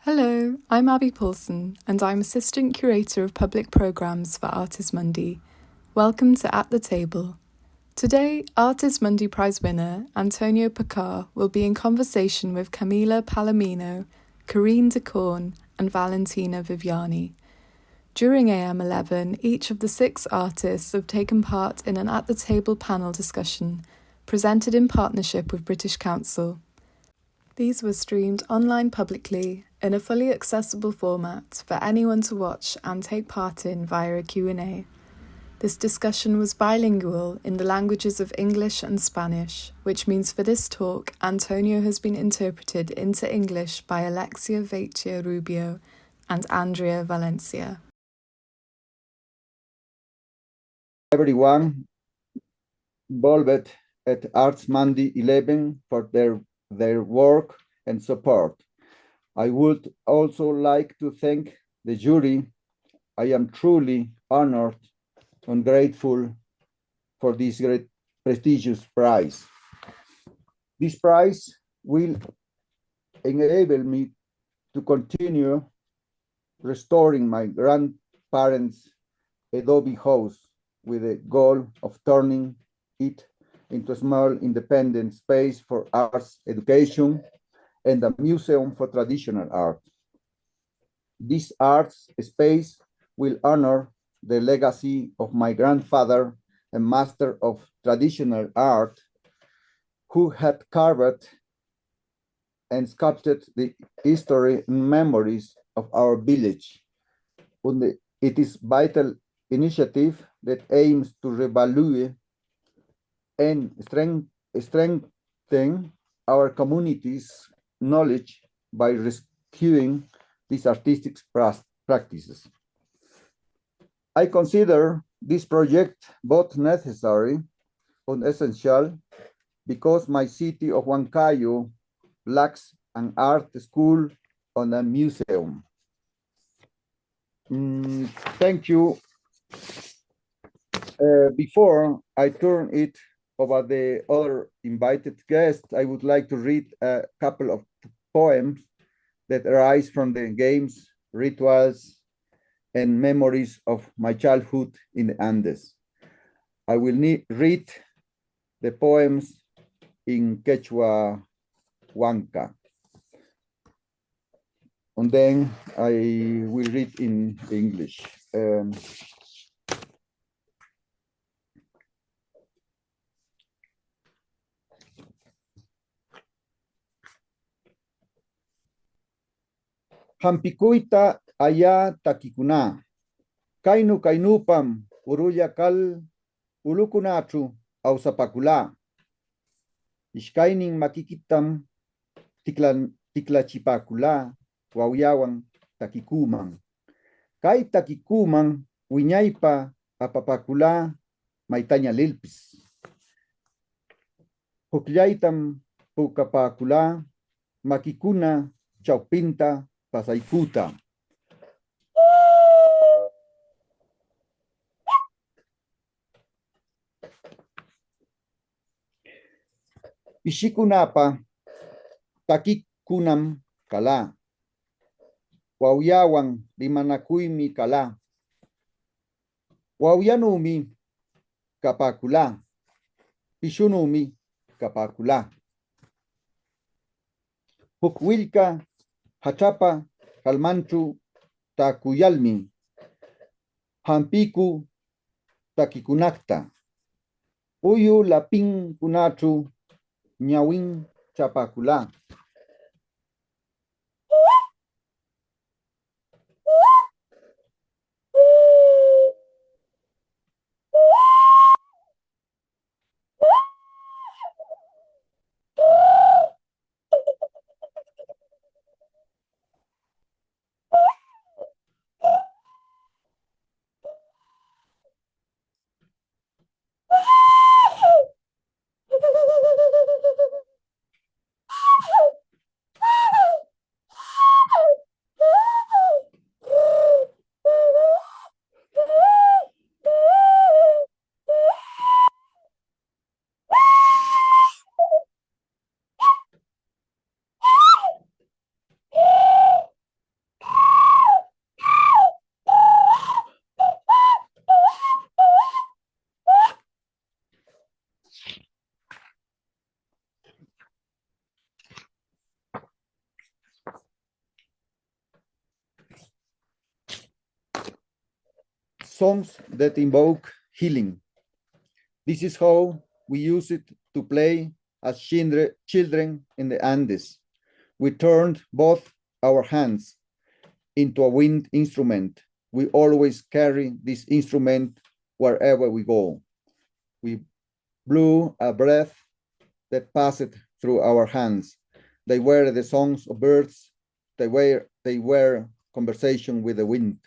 Hello, I'm Abby Paulson, and I'm Assistant Curator of Public Programmes for Artist Mundi. Welcome to At the Table. Today, Artist Mundi Prize winner Antonio Paucar will be in conversation with Camila Palomino, Karine Decorne, and Valentina Viviani. During AM11, each of the 6 artists have taken part in an At the Table panel discussion, presented in partnership with British Council. These were streamed online publicly in a fully accessible format for anyone to watch and take part in via a Q&A. This discussion was bilingual in the languages of English and Spanish, which means for this talk, Antonio has been interpreted into English by Alexia Veitia Rubio and Andrea Valencia. Everyone involved at Arts Mundi 11 for their work and support. I would also like to thank the jury. I am truly honored and grateful for this great prestigious prize. This prize will enable me to continue restoring my grandparents' adobe house with the goal of turning it into a small independent space for arts education and a museum for traditional art. This arts space will honor the legacy of my grandfather, a master of traditional art, who had carved and sculpted the history and memories of our village. It is a vital initiative that aims to revalue and strengthen our community's knowledge by rescuing these artistic practices. I consider this project both necessary and essential because my city of Huancayo lacks an art school and a museum. Thank you. Before I turn it over the other invited guests, I would like to read a couple of poems that arise from the games, rituals, and memories of my childhood in the Andes. I will read the poems in Quechua Huanca. And then I will read in English. Hampikuita aya takikuna, kainu kainupam uruyakal ulukunatu ausapakula, ishkaining makikitam tiklachipakula, wauyawan takikuman. Kai takikuman wiñaypa apapakula maitaña lilpis. Hukllaitam pukapakula makikuna chaupinta pasaikuta. Ishikunapa takikunam kala. Wauyawan limanakuymi kala. Wauyanumi kapakula. Pishunumi kapakula. Hukwilka hachapa kalmanchu takuyalmi. Hampiku takikunakta. Uyu lapin kunachu ñawin chapakula. songs that invoke healing. This is how we use it to play as children in the Andes. We turned both our hands into a wind instrument. We always carry this instrument wherever we go. We blew a breath that passed through our hands. They were the songs of birds. They were conversation with the wind.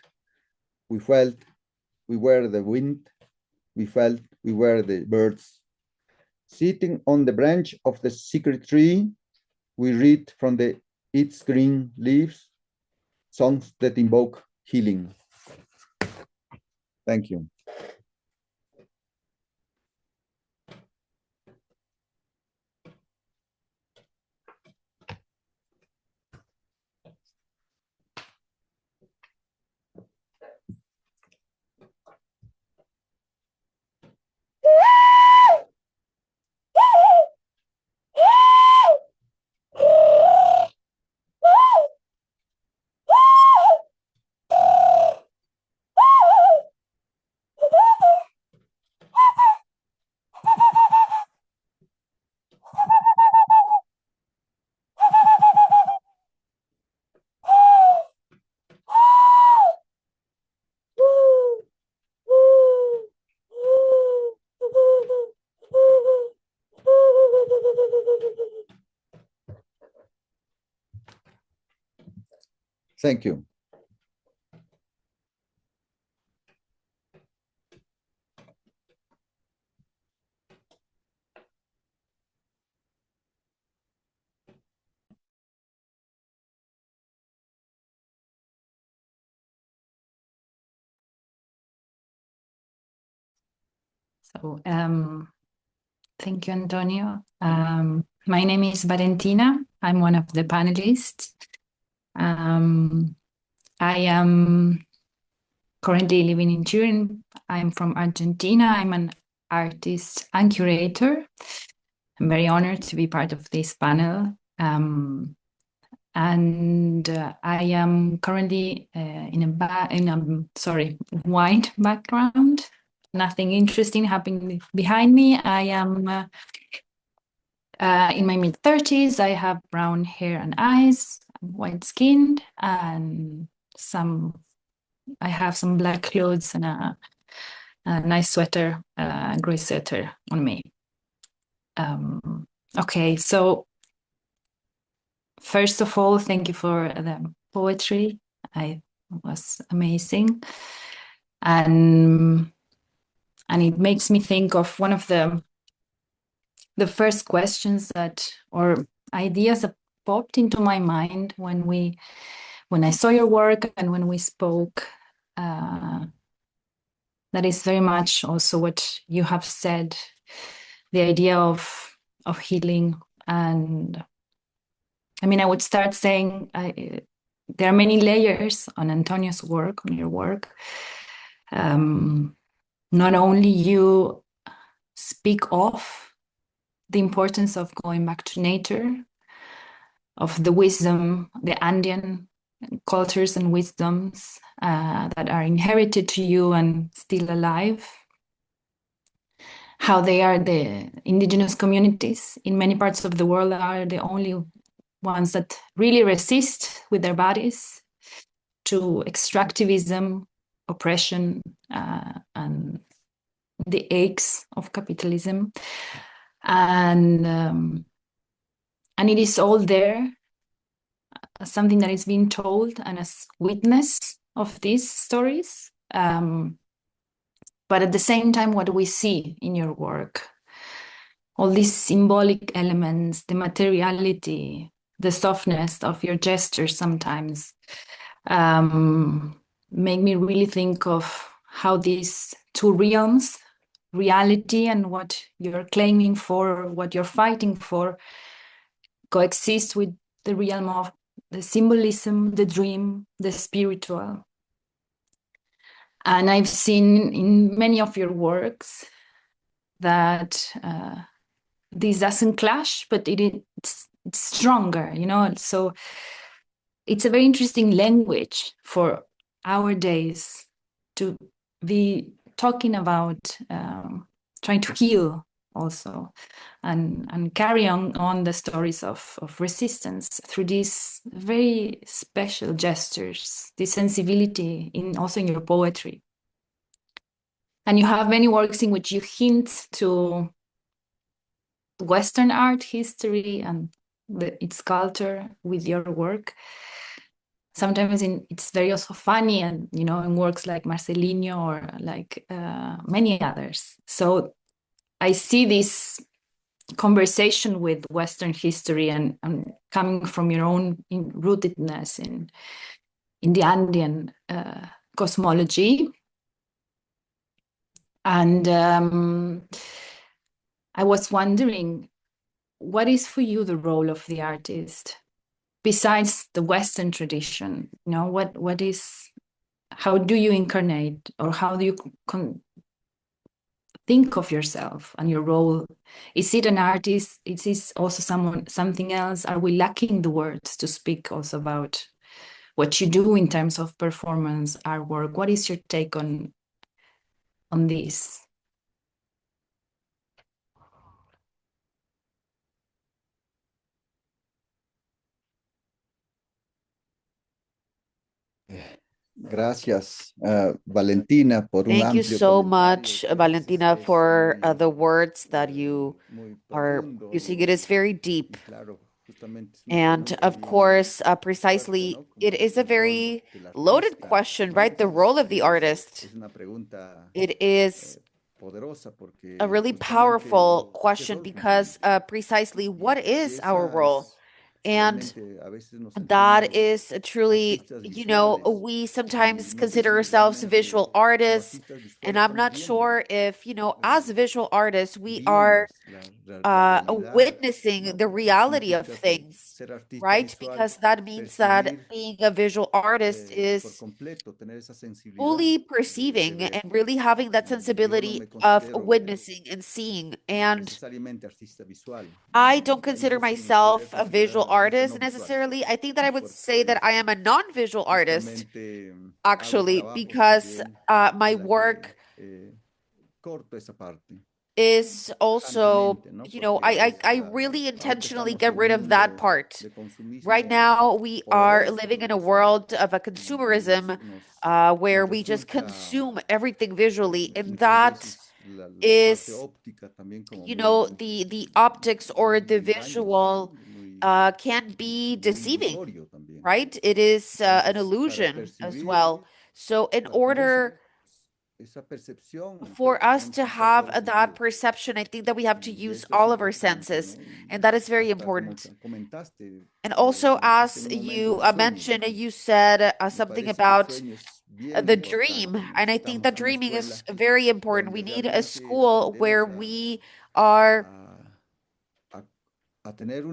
We felt we were the wind. We felt we were the birds. Sitting on the branch of the secret tree, we read from its green leaves songs that invoke healing. Thank you. Thank you. So, thank you, Antonio. My name is Valentina. I'm one of the panelists. I am currently living in Turin. I'm from Argentina. I'm an artist and curator. I'm very honored to be part of this panel. I am currently in a white background. Nothing interesting happening behind me. I am in my mid-30s. I have brown hair and eyes. I'm white-skinned, and I have some black clothes and a nice sweater, gray sweater on me. Okay, so first of all, thank you for the poetry. It was amazing. And it makes me think of one of the first questions or ideas that popped into my mind when I saw your work and when we spoke. That is very much also what you have said, the idea of healing. And I mean, I would start saying there are many layers on Antonio's work, on your work. Not only you speak of the importance of going back to nature, of the wisdom, the Andean cultures and wisdoms that are inherited to you and still alive, how they are the indigenous communities in many parts of the world are the only ones that really resist with their bodies to extractivism, oppression, and the aches of capitalism. And it is all there as something that is being told and as witness of these stories. But at the same time, what we see in your work, all these symbolic elements, the materiality, the softness of your gestures sometimes, make me really think of how these two realms, reality and what you're claiming for, what you're fighting for, coexist with the realm of the symbolism, the dream, the spiritual. And I've seen in many of your works that this doesn't clash, but it's stronger, you know. So it's a very interesting language for our days to the talking about trying to heal also, and carry on the stories of resistance through these very special gestures, this sensibility also in your poetry. And you have many works in which you hint to Western art history and its culture with your work. Sometimes it's very also funny, and in works like Marcelino or like many others. So I see this conversation with Western history and coming from your own rootedness in the Andean cosmology. And I was wondering, what is for you the role of the artist besides the Western tradition? How do you incarnate, or how do you think of yourself and your role? Is it an artist? Is it also something else? Are we lacking the words to speak also about what you do in terms of performance, artwork? What is your take on this? Gracias, Valentina, por un Thank you amplio so comentario. much, Valentina, for the words that you are profundo using. It is very deep. claro, justamente es una And pregunta of bien course, fuerte, precisely, ¿no? it Como is a el rol very del loaded artista, question, ¿no? right? The role of Entonces, the artist. es una pregunta It is poderosa porque a really justamente, powerful ¿qué question rol because cumplimos? precisely Y what is our esa role? es And realmente a veces nos that sentimos is truly, artistas visuales we y sometimes no sé consider si ourselves realmente visual como artists. artistas And visuales I'm estamos not sure viendo if, as visual artists, we are la realidad, witnessing ¿no? the Porque reality of significa que things, ser artista right? visual, Because that means that percibir being a visual artist por is completo, tener esa sensibilidad fully de perceiving ver. and really having that Y yo no sensibility me of considero witnessing and seeing. And necesariamente artista visual. I don't consider Incluso me podría myself a visual considerar artista no artist visual, necessarily. I think that I would say porque that I am a non-visual artist, justamente hago actually, trabajos because también my en la work que corto esa parte is also, tajantemente, ¿no? I really Ahorita intentionally estamos get en un rid of that mundo part. de Right consumismo now, we are poderoso de living lo in a visual, world of a y consumerism where nos we just resulta consume everything visually, and muchas that veces la parte is, óptica también como muy, the optics or the muy engaño, ¿no? visual Muy, can be muy deceiving, ilusorio también. right? It is an Entonces, para illusion as percibir, well. So, in para tener order esa percepción, creo for que us tenemos to que usar have todos los that sentidos. perception, I think that we have to Y use eso es all of our importante, senses, ¿no? and Y that is very hasta como important. comentaste, And also, estás en as un momento you de sueño. mentioned, you said Me something parece que el about sueño es bien the dream, importante. and I think that Necesitamos una dreaming is escuela very important. We donde need a realmente school where aprendemos we are a, a tener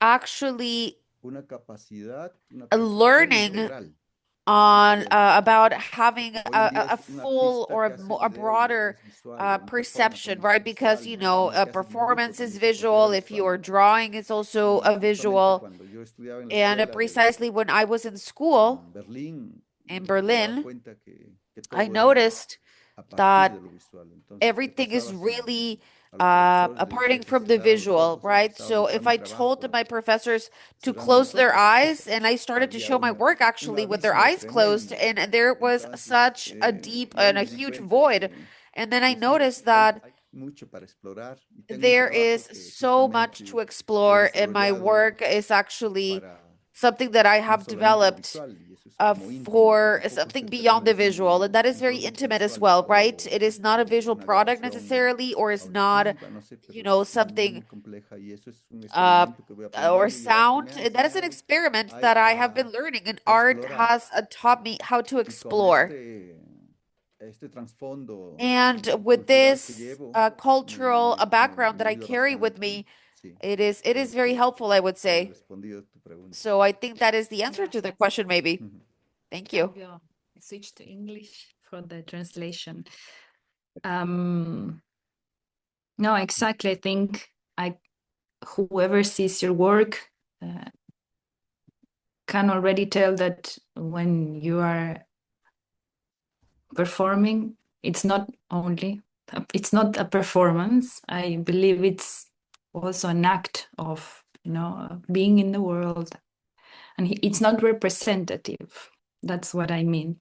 actually una capacidad, una percepción learning integral de on poder. about having Hoy en día a es un full artista or que hace a video y broader es visual, un perception, performance right? es Because, visual, ¿no? a El que hace dibujo performance is también se considera visual. If you visual. are drawing, it's also a Y justamente visual. cuando yo estudiaba en la And escuela precisely when I was in school en Berlín, in me daba Berlin, cuenta que I todo era noticed a partir that de lo visual. Entonces, ¿qué everything is pasaba si really a los profesores les decía aparting que from the cerraran los visual, ojos y right? empezaban a So mostrar if mi I told trabajo my professors to cerrando close los their ojos? eyes, and I started to Había show my work un actually with their abismo eyes closed, tremendo. and there was Entonces, such a deep y ahí and a me di huge cuenta void. And then I que sí, noticed that hay mucho para explorar y tengo un there trabajo is que so much to justamente he explore, and my desarrollado work is actually para something that I no have solamente lo developed visual, y eso es como íntimo, for tampoco es something el terreno beyond the es visual, and that is un very producto intimate as visual, well, right? pero It is not a visual una product grabación necessarily, or is not, auditiva, no sé, pero es muy, something muy compleja y eso es un uh experimento que voy or aprendiendo y el arte sound. me ha That is an enseñado experiment a, that I have been a learning, and art explorar. has taught me how to Y con explore. este trasfondo And with cultural que this llevo, cultural background that me I ayuda carry with bastante. me, Sí, it creo is very helpful, I would que he say. respondido tu pregunta. So I think that is the answer to the question, maybe. Thank you. I switch to English for the translation. No, exactly. I think whoever sees your work can already tell that when you are performing. It's not a performance. I believe it's also an act of, being in the world, and it's not representative. That's what I mean.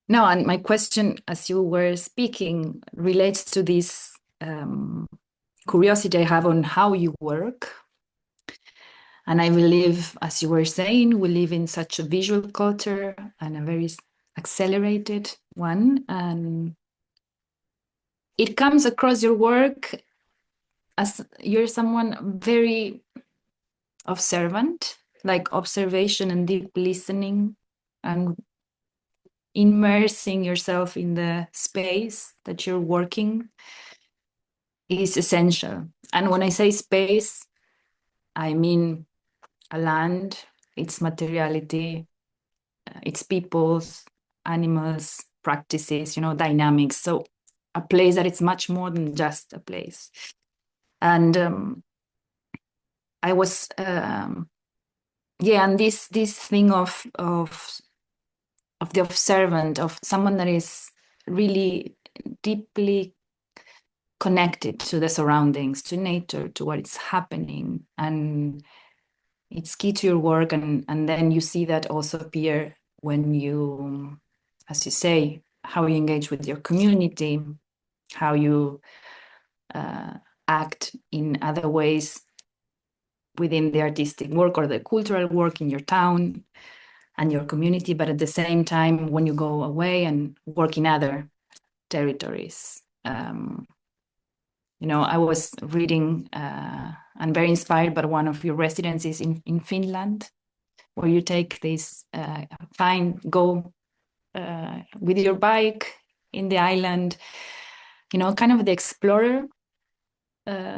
No, and my question, as you were speaking, relates to this curiosity I have on how you work. And I believe, as you were saying, we live in such a visual culture and a very accelerated one. And it comes across your work as you're someone very observant, like observation and deep listening and immersing yourself in the space that you're working is essential. And when I say space, I mean a land, its materiality, its peoples, animals, practices, dynamics. So a place that is much more than just a place. And I was, and this thing of the observant, of someone that is really deeply connected to the surroundings, to nature, to what is happening, and it's key to your work. And then you see that also appear when you, as you say, how you engage with your community, how you act in other ways within the artistic work or the cultural work in your town and your community, but at the same time, when you go away and work in other territories. I was reading and very inspired by one of your residencies in Finland, where you take this go with your bike in the island, kind of the explorer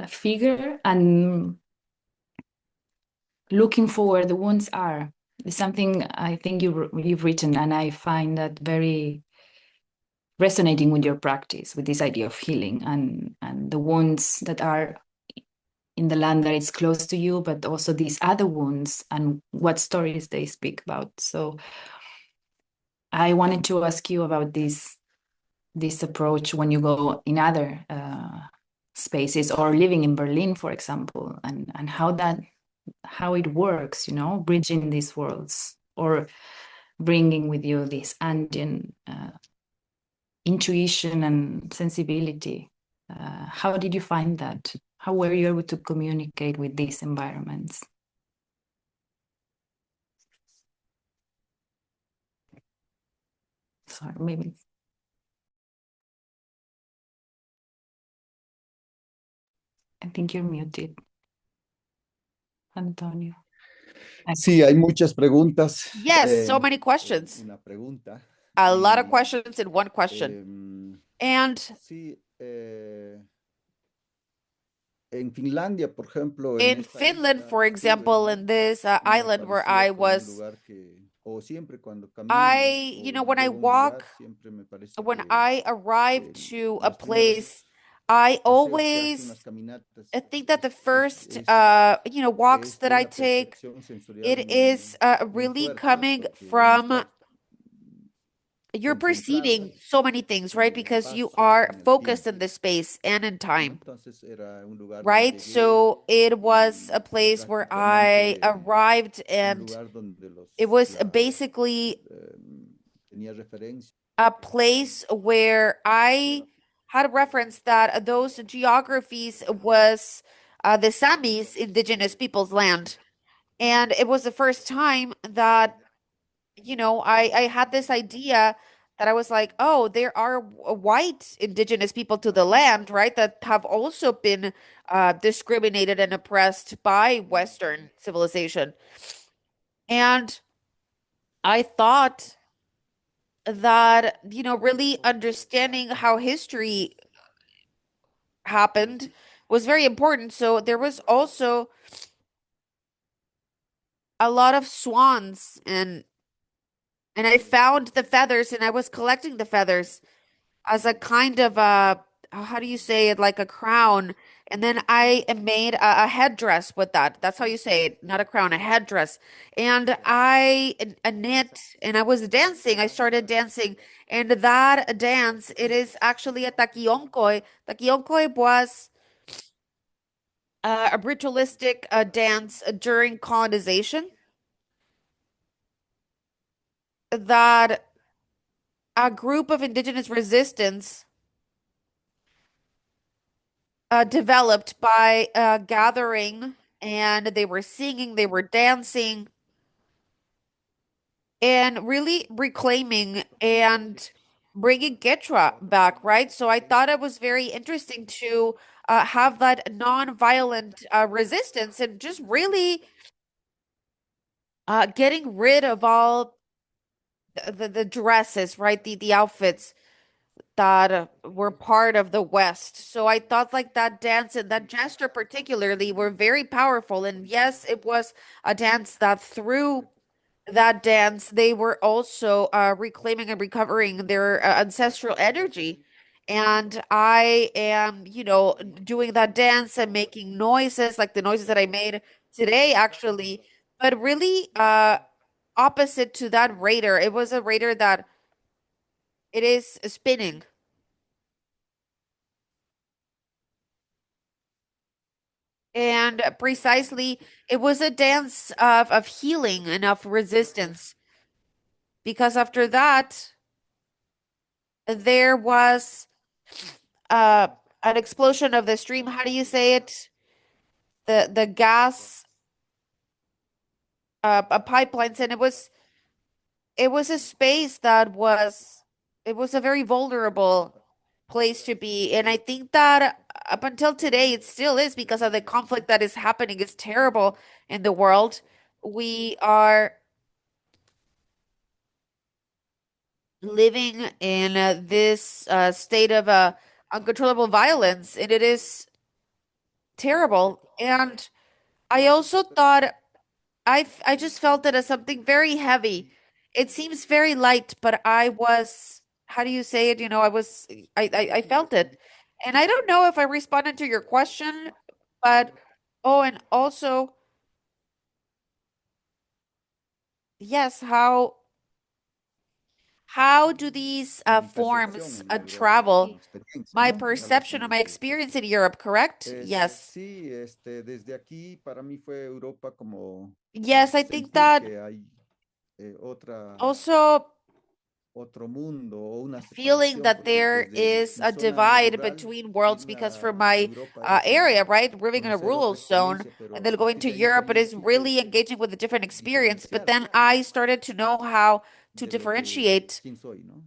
figure, and looking for where the wounds are. It's something I think you've written, and I find that very resonating with your practice, with this idea of healing and the wounds that are in the land that is close to you, but also these other wounds and what stories they speak about. So I wanted to ask you about this approach when you go in other spaces, or living in Berlin, for example, and how it works, bridging these worlds, or bringing with you this Andean intuition and sensibility. How did you find that? How were you able to communicate with these environments? Sorry, maybe. I think you're muted, Antonio. Sí, hay muchas preguntas. Yes, so many questions. Una pregunta. A lot of questions in one question. And sí, en Finlandia, por ejemplo, in Finland, for example, in this island where I was, when I walk, when I arrive to a place, I always think that the first, walks that I take, it is really coming from, you're perceiving so many things, right? Because you are focused in this space and in time, right? So it was a place where I arrived, and it was basically a place where I had a reference that those geographies was the Samis, indigenous people's land. And it was the first time that, I had this idea that I was like, oh, there are white indigenous people to the land, right? That have also been discriminated and oppressed by Western civilization. And I thought that, really understanding how history happened was very important. So there was also a lot of swans, and I found the feathers, and I was collecting the feathers as a kind of how do you say it, like a crown, and then I made a headdress with that. That's how you say it, not a crown, a headdress. And I knit, and I was dancing. I started dancing, and that dance, it is actually a taquioncoy. Taquioncoy was a ritualistic dance during colonization that a group of indigenous resistance developed by gathering, and they were singing, they were dancing, and really reclaiming and bringing Quechua back, right? So I thought it was very interesting to have that non-violent resistance and just really getting rid of all the dresses, right? The outfits that were part of the West. So I thought like that dance and that gesture particularly were very powerful. And yes, it was a dance that through that dance, they were also reclaiming and recovering their ancestral energy. And I am, doing that dance and making noises like the noises that I made today, actually, but really opposite to that raider. It was a raider that it is spinning. And precisely, it was a dance of healing and of resistance. Because after that, there was uh, an explosion of the stream. How do you say it? The gas pipelines, and it was a space that was it was a very vulnerable place to be. And I think that up until today, it still is because of the conflict that is happening. It's terrible in the world. We are living in this state of uncontrollable violence, and it is terrible. And I also thought I just felt it as something very heavy. It seems very light, but I was, how do you say it? I felt it. And I don't know if I responded to your question, but oh, and also, yes, how do these Mi forms percepción en Europa, mi travel? experiencia, My ¿no? Algo perception or así. my experience in Europe, correct? Yes. Sí, desde aquí para mí fue Europa como Yes, I think sentir that que hay also otro mundo o una feeling separación, that porque there desde is mi a zona divide rural, between worlds, irme because for a my Europa era area, como right, living in a conocer rural otra zone experiencia, and pero then going aquí to vengo con Europe, it un is enfoque really engaging with a different experience. But diferencial then I started to know how to de lo que, differentiate quién soy, ¿no?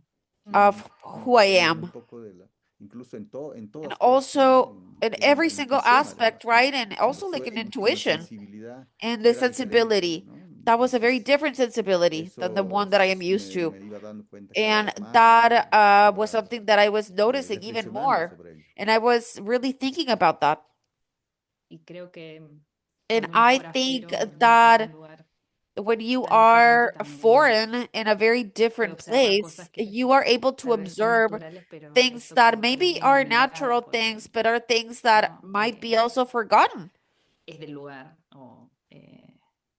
of who I Y un am. poco de la, incluso en todo And aspecto, ¿no? also in En every la single intuición aspect, además, ¿no? right? And Cuando also like an sueño, una intuition sensibilidad and que the era diferente, sensibility. ¿no? That was a very Entonces, different sensibility than the eso one that I am used to. me iba dando cuenta cada And vez más y that was iba something that I was noticing even reflexionando more. sobre ello. And I was really thinking about that. Y creo que And cuando uno es I think forastero en that un lugar when you tan diferente are también foreign in a very puede different observar place, cosas que you are able to tal vez son observe naturales, pero things esto that que maybe también are mi mirada natural porque things, but are things that no might be also forgotten. es del lugar o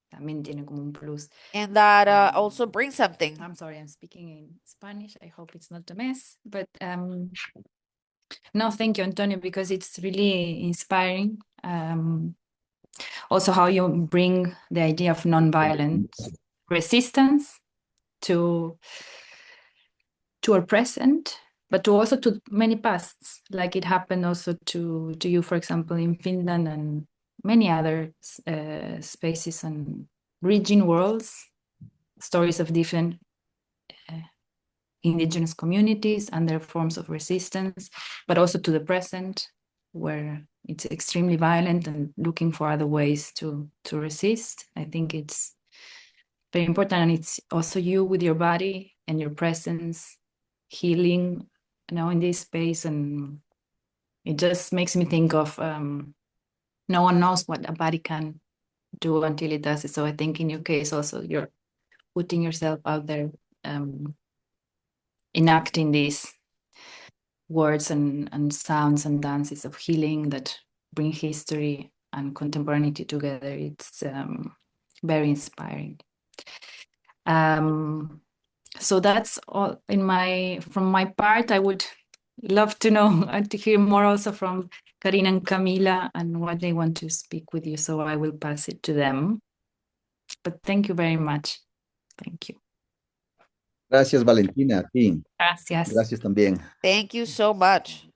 también tiene como un plus. And that also brings something. I'm sorry, I'm speaking in Spanish. I hope it's not a mess, but no, thank you, Antonio, because it's really inspiring. Also, how you bring the idea of nonviolent resistance to our present, but to also to many pasts, like it happened also to you, for example, in Finland and many other spaces and region worlds, stories of different indigenous communities and their forms of resistance, but also to the present, where it's extremely violent and looking for other ways to resist. I think it's very important, and it's also you with your body and your presence healing, in this space. And it just makes me think of no one knows what a body can do until it does it. So I think in your case also you're putting yourself out there, enacting this words and sounds and dances of healing that bring history and contemporaneity together. It's very inspiring. So that's all from my part. I would love to know and to hear more also from Karine and Camila and what they want to speak with you. So I will pass it to them. But thank you very much. Thank you. Gracias, Valentina. A ti. Gracias. Gracias también. Thank you so much.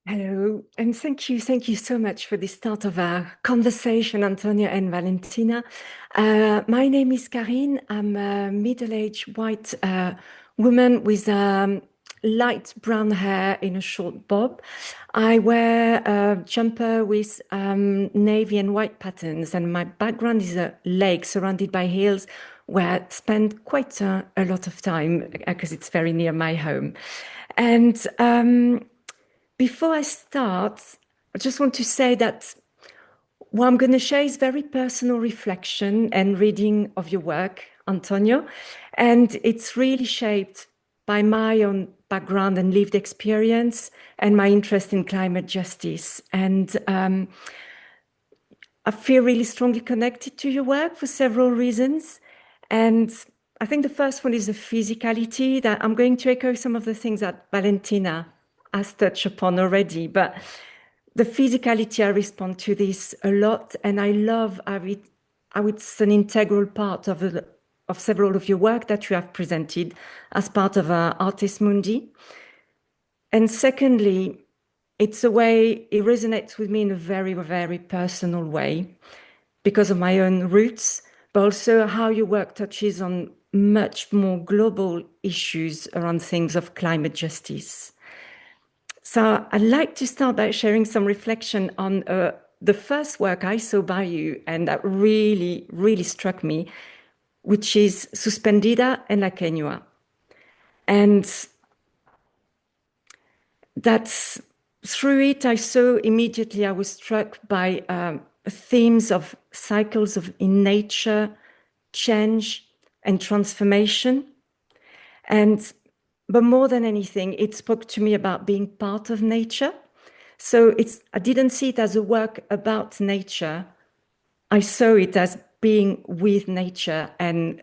Hello, and thank you so much for the start of our conversation, Antonio and Valentina. My name is Karine. I'm a middle-aged white woman with light brown hair in a short bob. I wear a jumper with navy and white patterns, and my background is a lake surrounded by hills where I spend quite a lot of time because it's very near my home. And before I start, I just want to say that what I'm going to share is very personal reflection and reading of your work, Antonio. And it's really shaped by my own background and lived experience and my interest in climate justice. And I feel really strongly connected to your work for several reasons. And I think the first one is the physicality, that I'm going to echo some of the things that Valentina has touched upon already, but the physicality, I respond to this a lot, and I love how it's an integral part of several of your work that you have presented as part of Artis Mundi. And secondly, it's a way, it resonates with me in a very, very personal way because of my own roots, but also how your work touches on much more global issues around things of climate justice. So I'd like to start by sharing some reflection on the first work I saw by you and that really, really struck me, which is Suspendida en la Quenua. And that's through it, I saw immediately, I was struck by themes of cycles of in nature, change and transformation. But more than anything, it spoke to me about being part of nature. So I didn't see it as a work about nature. I saw it as being with nature and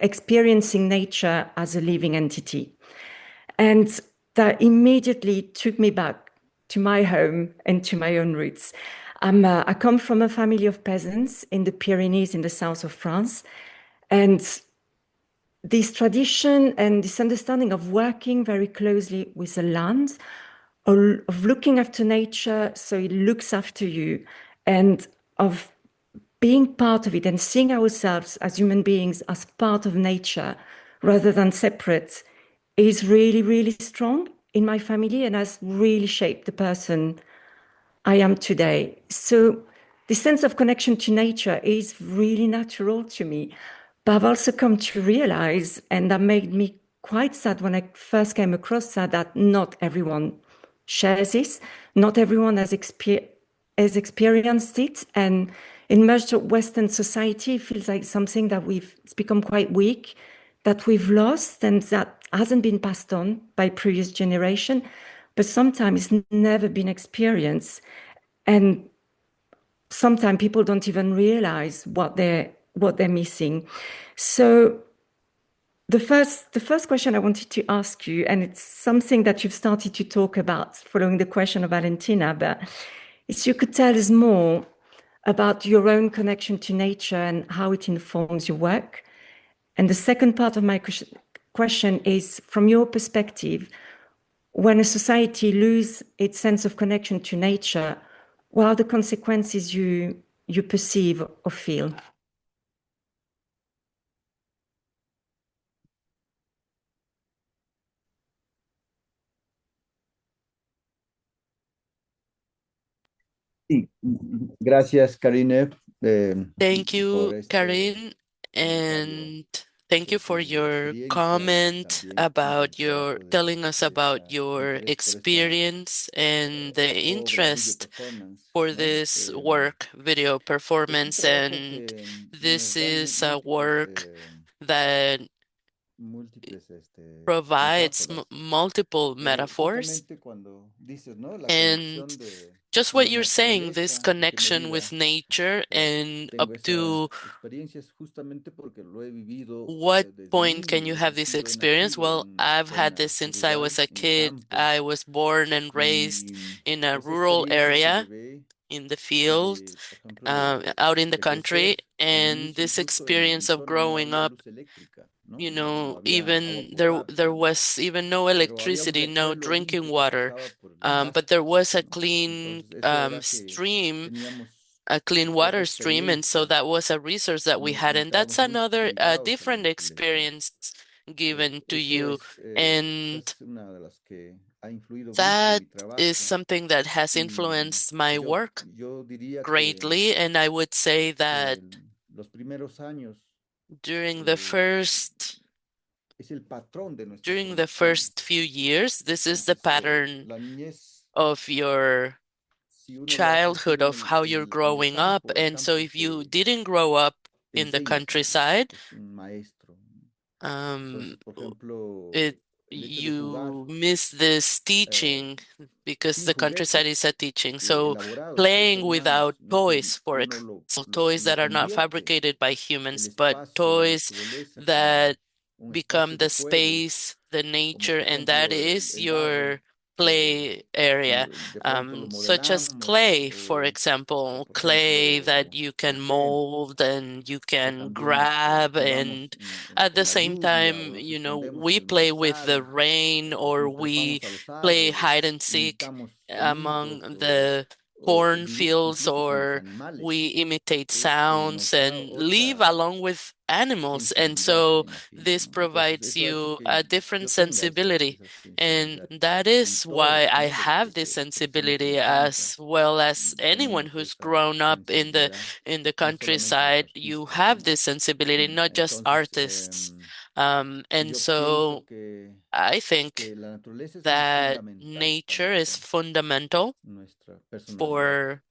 experiencing nature as a living entity. And that immediately took me back to my home and to my own roots. I come from a family of peasants in the Pyrenees in the south of France. And this tradition and this understanding of working very closely with the land, of looking after nature so it looks after you, and of being part of it and seeing ourselves as human beings as part of nature rather than separate is really, really strong in my family and has really shaped the person I am today. So the sense of connection to nature is really natural to me. But I've also come to realize, and that made me quite sad when I first came across that not everyone shares this. Not everyone has experienced it. And in much of Western society, it feels like something that it's become quite weak, that we've lost, and that hasn't been passed on by previous generation, but sometimes it's never been experienced. And sometimes people don't even realize what they're missing. So the first question I wanted to ask you, and it's something that you've started to talk about following the question of Valentina, but if you could tell us more about your own connection to nature and how it informs your work. And the second part of my question is, from your perspective, when a society loses its sense of connection to nature, what are the consequences you perceive or feel? Sí. Gracias, Karine. Thank you, por Karine, and thank you for your comment about telling us about your experience and the interest for this work, video performance. And this is a work that provides multiple metaphors. And just what you're saying, this connection with nature, and up to what point can you have this experience? Well, I've had this since I was a kid. I was born and raised in a rural area in the field, out in the country. And this experience of growing up, even there was even no electricity, no drinking water, but there was a clean stream, a clean water stream, and so that was a resource that we had, and that's another different experience given to you, and that is something that has influenced my work greatly. And I would say that during the first few years, this is the pattern of your childhood, of how you're growing up. And so if you didn't grow up in the countryside, um, it you miss this teaching, because the countryside is a teaching. So playing without toys, for example, toys that are not fabricated by humans, but toys that become the space, the nature, and that is your play area, such as clay, for example, clay that you can mold and you can grab, and at the same time, we play with the rain, or we play hide and seek among the cornfields, or we imitate sounds and live along with animals. And so this provides you a different sensibility. And that is why I have this sensibility, as well as anyone who's grown up in the countryside. You have this sensibility, not just artists. And so I think that nature is fundamental for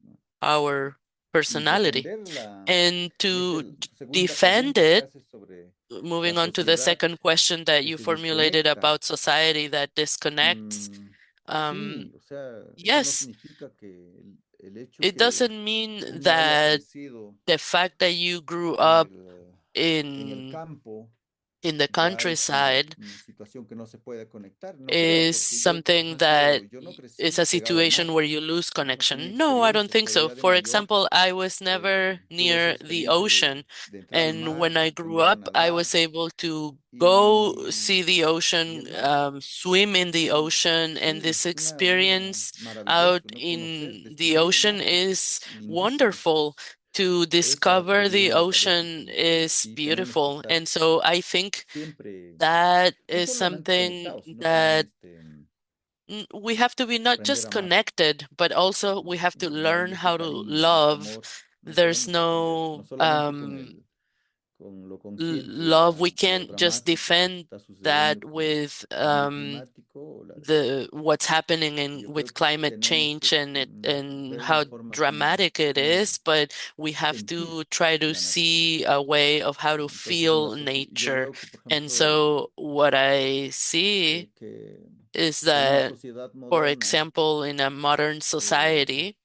our personality. And to defend it, moving on to the second question that you formulated about society that disconnects, yes, it doesn't mean that the fact that you grew up in the countryside is something that is a situation where you lose connection. No, I don't think so. For example, I was never near the ocean, and when I grew up, I was able to go see the ocean, swim in the ocean, and this experience out in the ocean is wonderful. To discover the ocean is beautiful. And so I think that is something that we have to be not just connected, but also we have to learn how to love. There's no love. We can't just defend that with the what's happening in with climate change and how dramatic it is, but we have to try to see a way of how to feel nature. And so what I see is that, for example, in a modern society,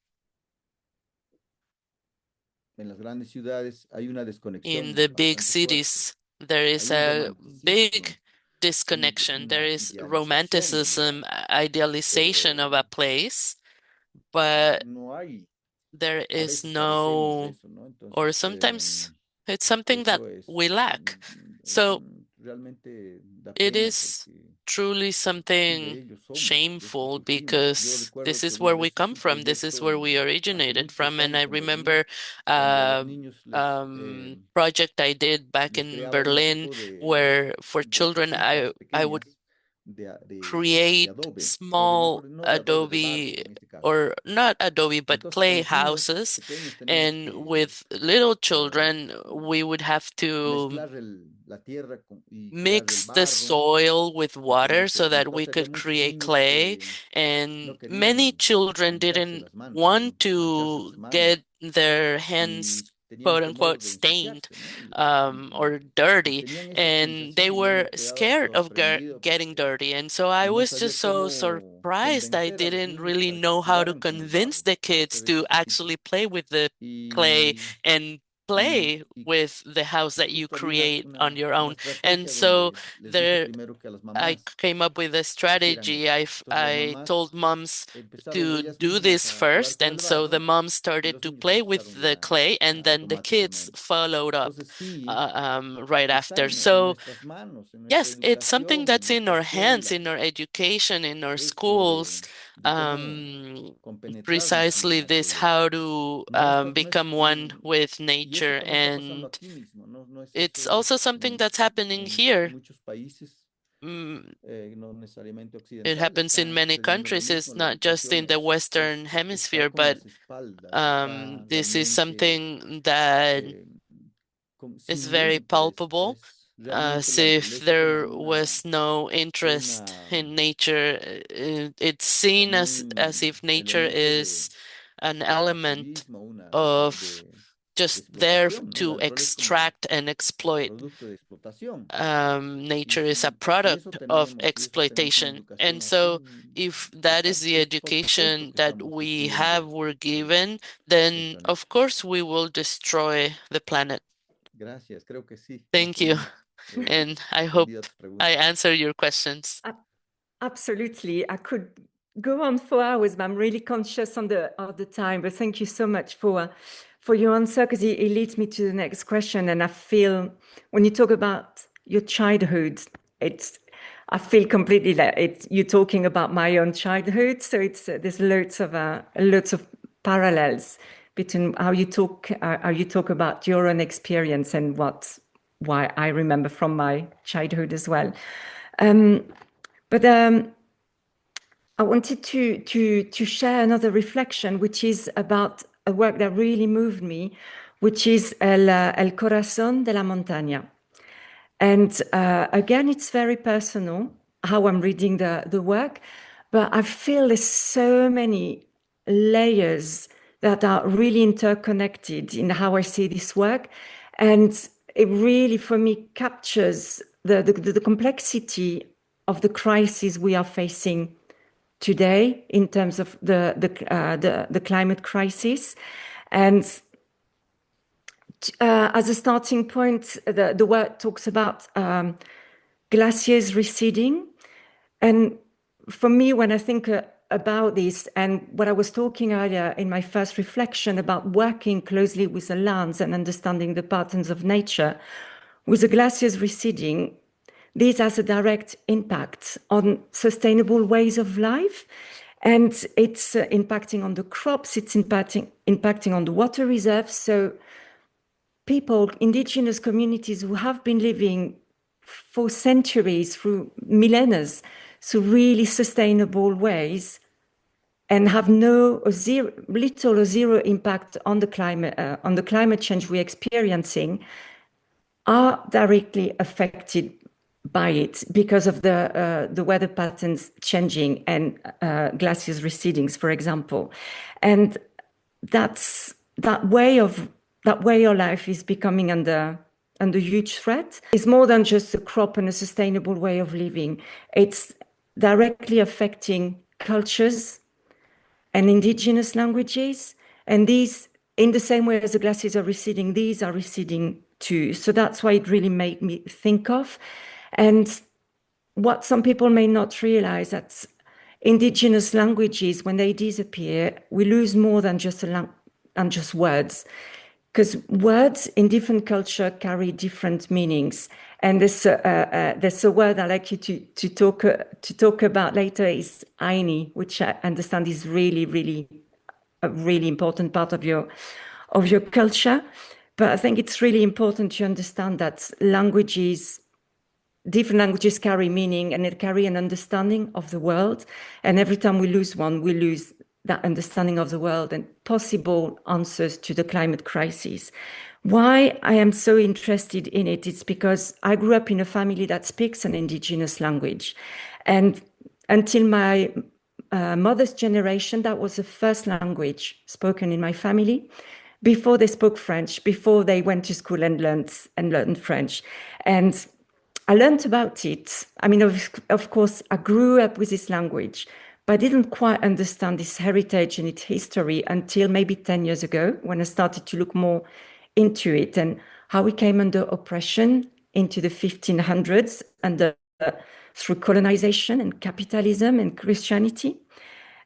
in the big cities, there is a big disconnection. There is romanticism, idealization of a place, but there is no, or sometimes it's something that we lack. So it is truly something shameful, because this is where we come from. This is where we originated from. And I remember a project I did back in Berlin, where for children I would create small adobe, or not adobe, but clay houses. And with little children, we would have to mix the soil with water so that we could create clay. And many children didn't want to get their hands quote unquote stained or dirty, and they were scared of getting dirty. And so I was just so surprised. I didn't really know how to convince the kids to actually play with the clay and play with the house that you create on your own. And so there I came up with a strategy. I told moms to do this first, and so the moms started to play with the clay, and then the kids followed up right after. So yes, it's something that's in our hands, in our education, in our schools. Precisely this, how to become one with nature, and it's also something that's happening here. It happens in many countries. It's not just in the Western Hemisphere, but this is something that is very palpable. As if there was no interest in nature. It's seen as if nature is an element of just there to extract and exploit. Nature is a product of exploitation. And so if that is the education that we're given, then of course we will destroy the planet. Thank you. And I hope I answer your questions. Absolutely. I could go on for hours, but I'm really conscious of the time. But thank you so much for your answer, because it leads me to the next question. And I feel when you talk about your childhood, I feel completely like you're talking about my own childhood. So there's lots of parallels between how you talk about your own experience and why I remember from my childhood as well. But I wanted to share another reflection, which is about a work that really moved me, which is El Corazón de la Montaña. And again, it's very personal how I'm reading the work, but I feel there's so many layers that are really interconnected in how I see this work. And it really, for me, captures the complexity of the crisis we are facing today in terms of the climate crisis. And as a starting point, the work talks about glaciers receding. And for me, when I think about this, and what I was talking earlier in my first reflection about working closely with the lands and understanding the patterns of nature, with the glaciers receding, this has a direct impact on sustainable ways of life. And it's impacting on the crops, it's impacting on the water reserves. So people, indigenous communities who have been living for centuries, through millennia, so really sustainable ways, and have little or zero impact on the climate change we're experiencing, are directly affected by it because of the weather patterns changing and glaciers receding, for example. And that way of life is becoming under huge threat. It's more than just a crop and a sustainable way of living. It's directly affecting cultures and indigenous languages. And these, in the same way as the glaciers are receding, these are receding too. So that's why it really made me think of. And what some people may not realize, that indigenous languages, when they disappear, we lose more than just words. Because words in different culture carry different meanings. And there's a word I'd like you to talk about later, is Aini, which I understand is really, really a really important part of your culture. But I think it's really important to understand that different languages carry meaning, and they carry an understanding of the world. And every time we lose one, we lose that understanding of the world and possible answers to the climate crisis. Why I am so interested in it is because I grew up in a family that speaks an indigenous language. And until my mother's generation, that was the first language spoken in my family. before they spoke French, before they went to school and learned French. And I learned about it. I mean, of course, I grew up with this language, but I didn't quite understand this heritage and its history until maybe 10 years ago, when I started to look more into it and how we came under oppression into the 1500s through colonization and capitalism and Christianity.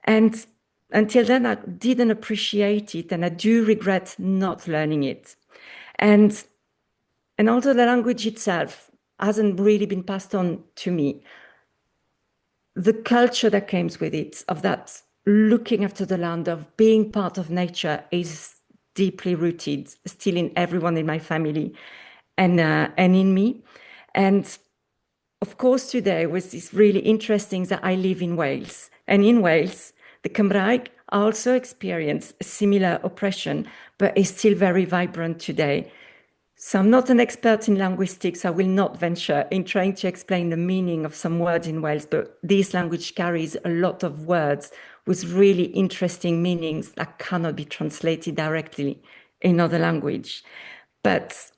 And until then, I didn't appreciate it, and I do regret not learning it. And although the language itself hasn't really been passed on to me, the culture that comes with it, of that looking after the land, of being part of nature, is deeply rooted still in everyone in my family and in me. And of course, today was this really interesting that I live in Wales. And in Wales, the Cymraeg also experienced a similar oppression, but is still very vibrant today. So I'm not an expert in linguistics. I will not venture in trying to explain the meaning of some words in Wales, but this language carries a lot of words with really interesting meanings that cannot be translated directly in other language. But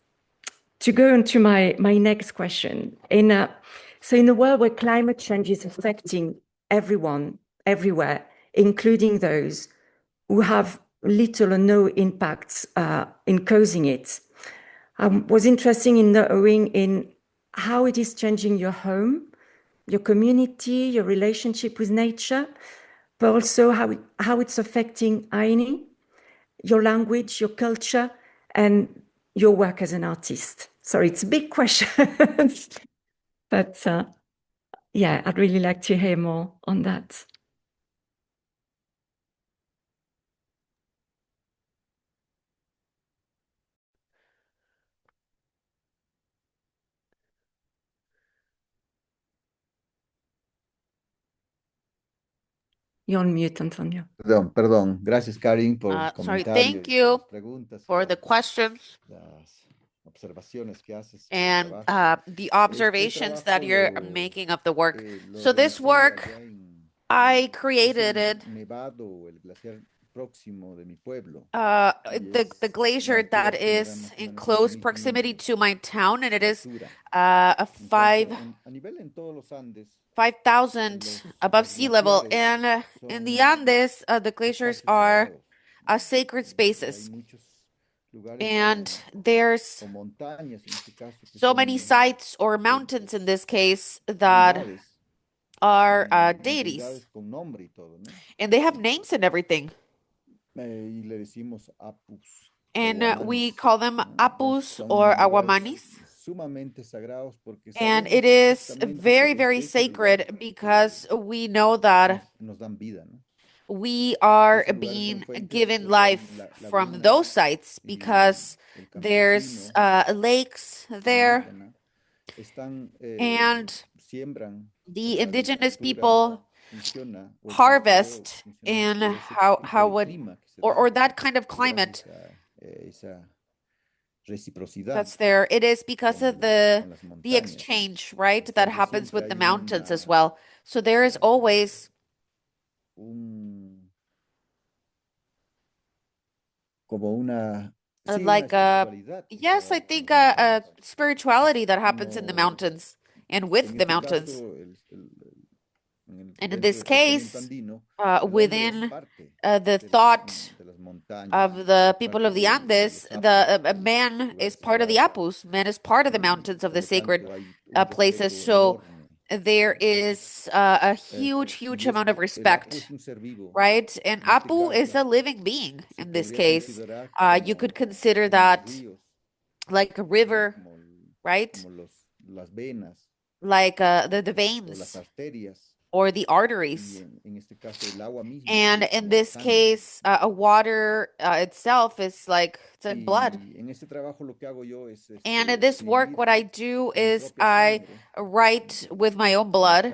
to go into my next question, in a world where climate change is affecting everyone, everywhere, including those who have little or no impact in causing it, was interested in knowing in how it is changing your home, your community, your relationship with nature, but also how it's affecting Aini, your language, your culture, and your work as an artist. Sorry, it's a big question, but yeah, I'd really like to hear more on that. You're on mute, Antonio. Perdón. Gracias, Karine, por el Sorry, comentario, thank you las preguntas, for the questions las observaciones que haces, el and trabajo. the observations that you're trabajo making of the work. lo So this realicé work, allá en I es created el it, nevado, el glaciar próximo de mi pueblo. the glacier that is in close proximity to my town, and it is a A nivel en todos los Andes, 5,000 above sea level. And in the Andes, the glaciers are sacred spaces. And there's so many sites or mountains in this case that are deities. And they have names and everything. y le decimos apus. And we call them apus or aguamanis. Sumamente sagrados porque And it is very, very sacred because we know that nos dan vida, ¿no? we are being given life from those sites because there's lakes there, and the indigenous people harvest in how would or that kind of climate that's there. It is because of the exchange, right, that happens with the mountains as well. So there is always como una like yes, I think a spirituality that happens in the mountains and with the mountains. And in this case, within the thought of the people of the Andes, the man is part of the Apus. Man is part of the mountains of the sacred places. So there is a huge, huge amount of respect, right? And Apu is a living being in this case. You could consider that like a river, right? Like the veins or the arteries. And in this case, a water itself is like, it's like blood. And in this work, what I do is I write with my own blood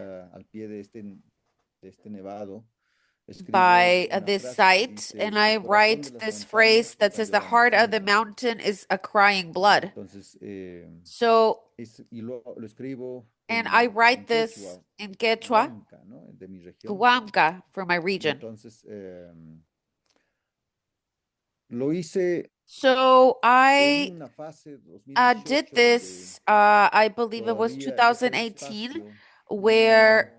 by this site, and I write this phrase that says the heart of the mountain is a crying blood. So, and I write this in Quechua, Huamca, from my region. Lo hice So en I una fase did 2018 donde this, I believe it was todavía ese 2018, espacio where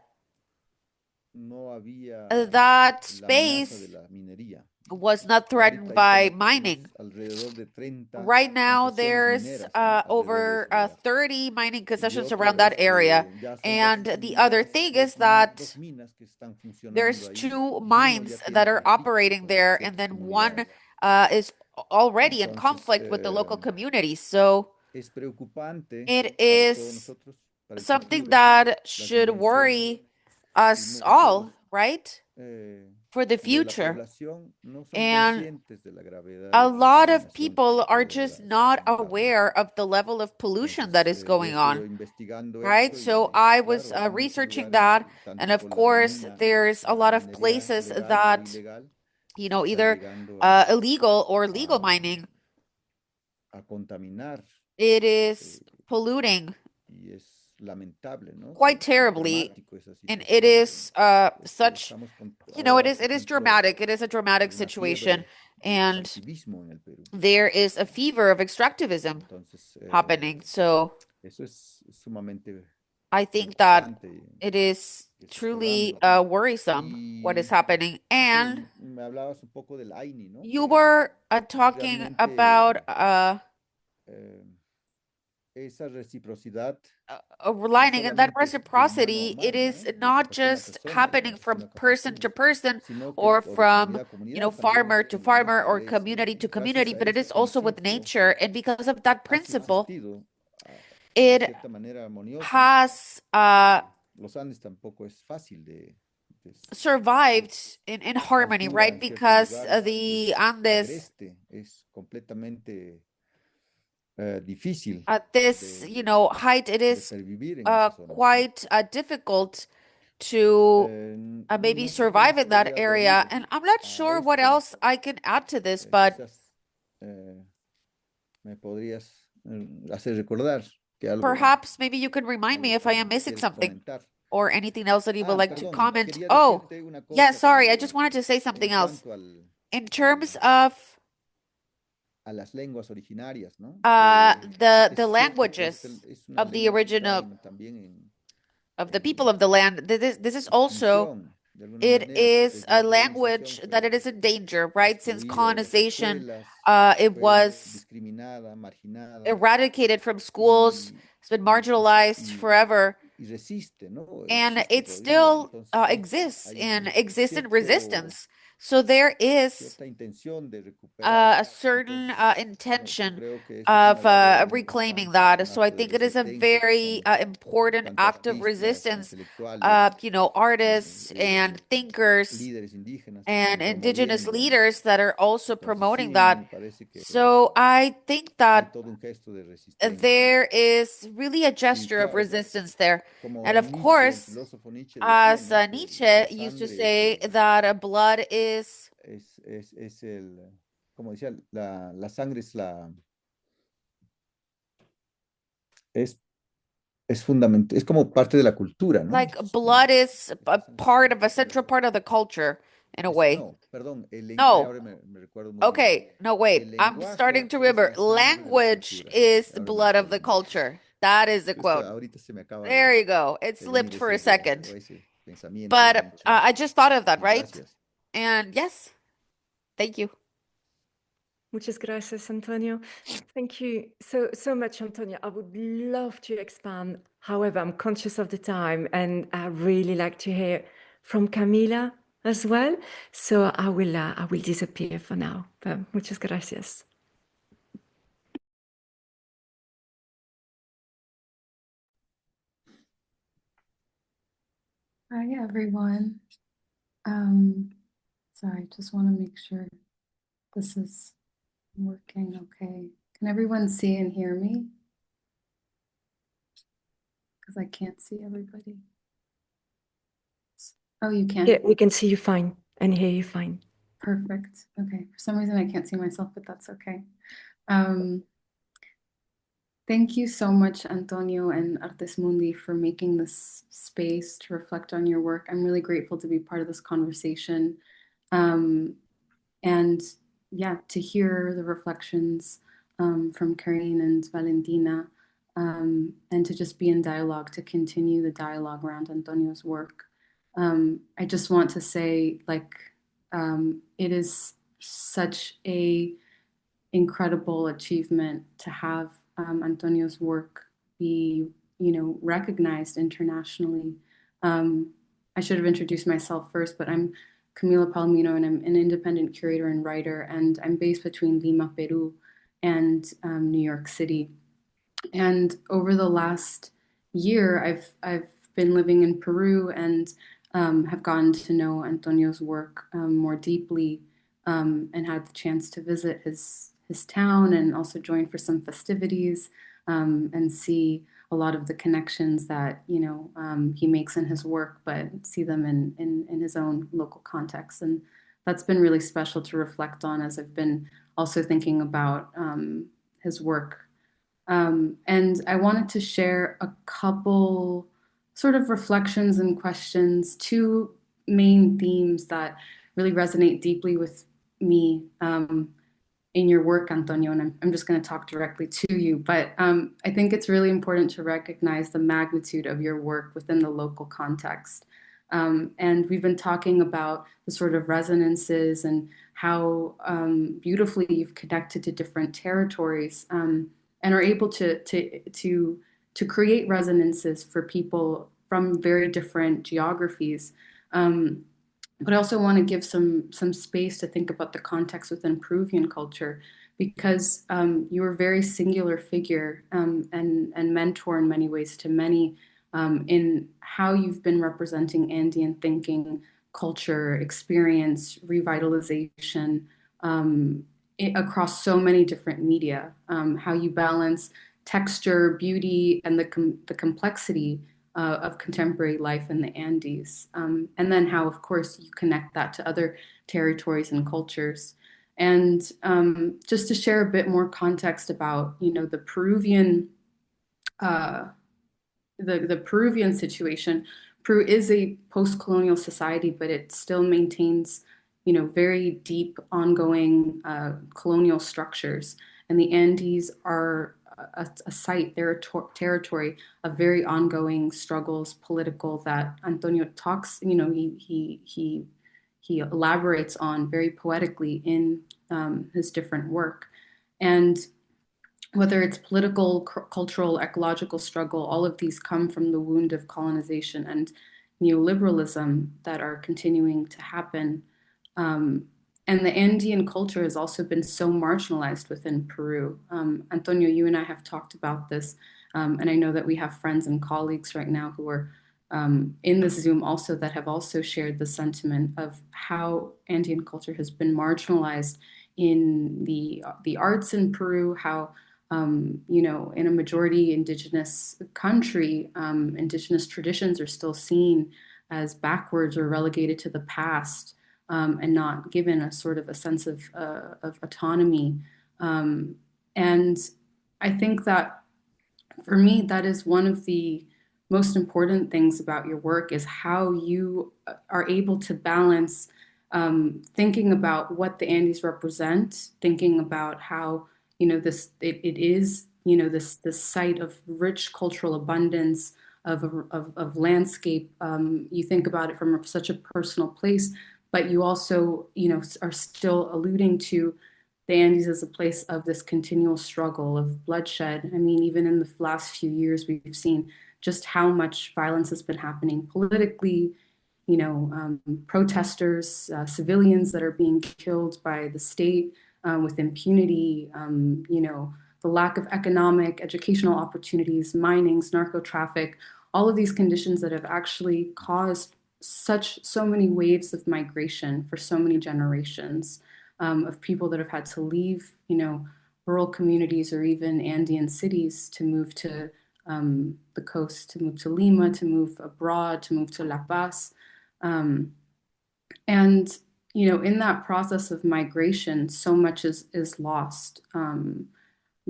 no había that la amenaza de space la minería. was not threatened Ahorita hay by como mining. unas alrededor de 30 Right now, concesiones there's mineras alrededor de over ese lugar. 30 mining Y concessions otro around that es area. que ya son And dos the other mineras, thing is dos that minas que están funcionando there's ahí, two y uno mines ya tiene that are conflicto operating con there, and ciertas then one comunidades. is already in Entonces, conflict with the local community. So es preocupante it para todos is nosotros, para el something futuro, that las should dimensiones worry us all, right? For the de la future. población no son And conscientes de la gravedad a de lot of contaminación que people se are puede just generar not en el agua. aware of the level of pollution that is Entonces, yo going estuve on, investigando right? eso So y I was claro, hay muchos researching lugares, that, tanto and of por la course, mina, there's a la lot of minería places legal o that, ilegal, either está llegando a, illegal or legal mining, a contaminar it is polluting y es lamentable, ¿no? quite terribly, Dramático esa and situación. it is Such, such, ahora, it por is ejemplo, dramatic. It is a dramatic una situation, fiebre de and extractivismo en el Perú. there is a fever of extractivism Entonces, happening. So eso es sumamente I think that preocupante it is que se esté truly dando. worrisome what is Y happening. And me hablabas un poco del AINI, ¿no? you Que were talking realmente about eh, esa reciprocidad no lining, and that solamente es de humano a reciprocity, humano, it is ¿no? De not persona a just persona, happening de from vecino a person to vecino, person sino que or o de from, comunidad a comunidad también, farmer to digamos, farmer or por ese, community to community, gracias a but it ese is also with principio nature. And because of that ha principle, subsistido de it cierta manera armoniosa. has Los Andes tampoco es fácil de survived in harmony, altura right? en ciertos Because lugares the es Andes agreste, es completamente difícil at this, de, height, it de is pervivir en esas zonas, ¿no? quite difficult to maybe No sé qué survive más in that podría area. añadir And I'm not a sure what esto. else I can add to this, but Quizás me podrías hacer recordar que algo perhaps maybe you can remind me algo if I am missing quieres something comentar. or anything else that you would like to Perdón, comment. quería Oh, decirte una yeah, cosa sorry. I just wanted to say something en else. cuanto In terms of a las lenguas originarias, ¿no? Que the es cierto que languages es una of the lengua que original está también of the people of the land, this is also, extinción, de alguna it manera, is desde a la colonización language that it fue is in danger, right? Since excluida de las colonization, escuelas, it fue was discriminada, marginada eradicated from schools. y, It's been marginalized y, forever, y resiste, ¿no? and Existe it todavía. still Entonces exists in hay existent resistance. So there is cierta intención de recuperar. a certain Entonces, intention creo que esa es of una labor muy reclaiming importante, that. un So I acto de think it is a resistencia que very están important tanto act of artistas, resistance intelectuales, of, artists and thinkers líderes indígenas que and están indigenous promoviendo. leaders that are also Entonces, promoting sí, that. me parece que So I think hay that todo un gesto de resistencia. there is really a Y gesture of claro, resistance there. And como of Nietzsche, el course, filósofo Nietzsche decía, as ¿no? Que Nietzsche la used to sangre say that blood is es el, como decía, la sangre es es, es fundamental, es como parte de la cultura, ¿no? like blood is a part of a central part of the culture in a way. No, perdón, No. ahora me recuerdo muy bien. Okay, no, wait. El I'm lenguaje starting to es remember. la sangre de la Language cultura. is the Ahora me blood of recuerdo the muy bien. culture. That is the Justo quote. ahorita se me acaba There you go. It de slipped venir for a ese, second. ese pensamiento de But Nietzsche. I just thought of that, Y right? gracias. And yes, thank you. Muchas gracias, Antonio. Thank you so much, Antonio. I would love to expand. However, I'm conscious of the time, and I really like to hear from Camila as well. So I will disappear for now. But muchas gracias. Hi, everyone. Sorry, just want to make sure this is working okay. Can everyone see and hear me? Because I can't see everybody. Oh, you can? Yeah, we can see you fine and hear you fine. Perfect. Okay. For some reason, I can't see myself, but that's okay. Thank you so much, Antonio and Artes Mundi, for making this space to reflect on your work. I'm really grateful to be part of this conversation. And yeah, to hear the reflections from Karine and Valentina, and to just be in dialogue, to continue the dialogue around Antonio's work. I just want to say, like, it is such a incredible achievement to have Antonio's work be, recognized internationally. Um, I should have introduced myself first, but I'm Camila Palomino, and I'm an independent curator and writer, and I'm based between Lima, Peru, and New York City. And over the last year, I've been living in Peru and have gotten to know Antonio's work more deeply, and had the chance to visit his town and also join for some festivities, and see a lot of the connections that he makes in his work, but see them in his own local context. And that's been really special to reflect on as I've been also thinking about his work. And I wanted to share a couple sort of reflections and questions, two main themes that really resonate deeply with me in your work, Antonio. And I'm just going to talk directly to you. But I think it's really important to recognize the magnitude of your work within the local context. And we've been talking about the sort of resonances and how beautifully you've connected to different territories, and are able to create resonances for people from very different geographies. But I also want to give some space to think about the context within Peruvian culture, because you're a very singular figure, and mentor in many ways to many, in how you've been representing Andean thinking, culture, experience, revitalization, across so many different media, how you balance texture, beauty, and the complexity of contemporary life in the Andes. And then how, of course, you connect that to other territories and cultures. And just to share a bit more context about, the Peruvian uh, the Peruvian situation. Peru is a post-colonial society, but it still maintains, very deep, ongoing colonial structures. And the Andes are a site, they're a territory of very ongoing struggles, political, that Antonio talks, he elaborates on very poetically in his different work. And whether it's political, cultural, ecological struggle, all of these come from the wound of colonization and neoliberalism that are continuing to happen. And the Andean culture has also been so marginalized within Peru. Antonio, you and I have talked about this, and I know that we have friends and colleagues right now who are in this Zoom also that have also shared the sentiment of how Andean culture has been marginalized in the arts in Peru, how in a majority indigenous country, indigenous traditions are still seen as backwards or relegated to the past, and not given a sort of a sense of autonomy. And I think that for me, that is one of the most important things about your work, is how you are able to balance thinking about what the Andes represent, thinking about how it is this site of rich cultural abundance of landscape. You think about it from such a personal place, but you also are still alluding to the Andes as a place of this continual struggle of bloodshed. I mean, even in the last few years, we've seen just how much violence has been happening politically, protesters, civilians that are being killed by the state with impunity, the lack of economic, educational opportunities, minings, narco traffic, all of these conditions that have actually caused so many waves of migration for so many generations, of people that have had to leave, rural communities or even Andean cities to move to the coast, to move to Lima, to move abroad, to move to La Paz. And in that process of migration, so much is lost.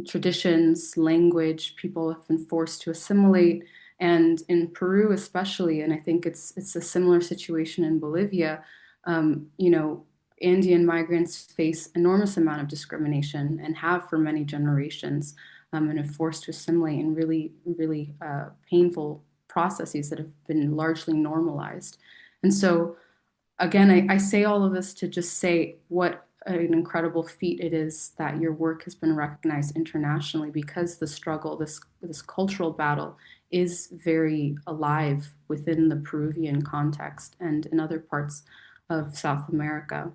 Traditions, language, people have been forced to assimilate. And in Peru, especially, and I think it's a similar situation in Bolivia, Andean migrants face enormous amount of discrimination and have for many generations, and are forced to assimilate in really, really painful processes that have been largely normalized. And so, again, I say all of this to just say what an incredible feat it is that your work has been recognized internationally, because the struggle, this cultural battle, is very alive within the Peruvian context and in other parts of South America.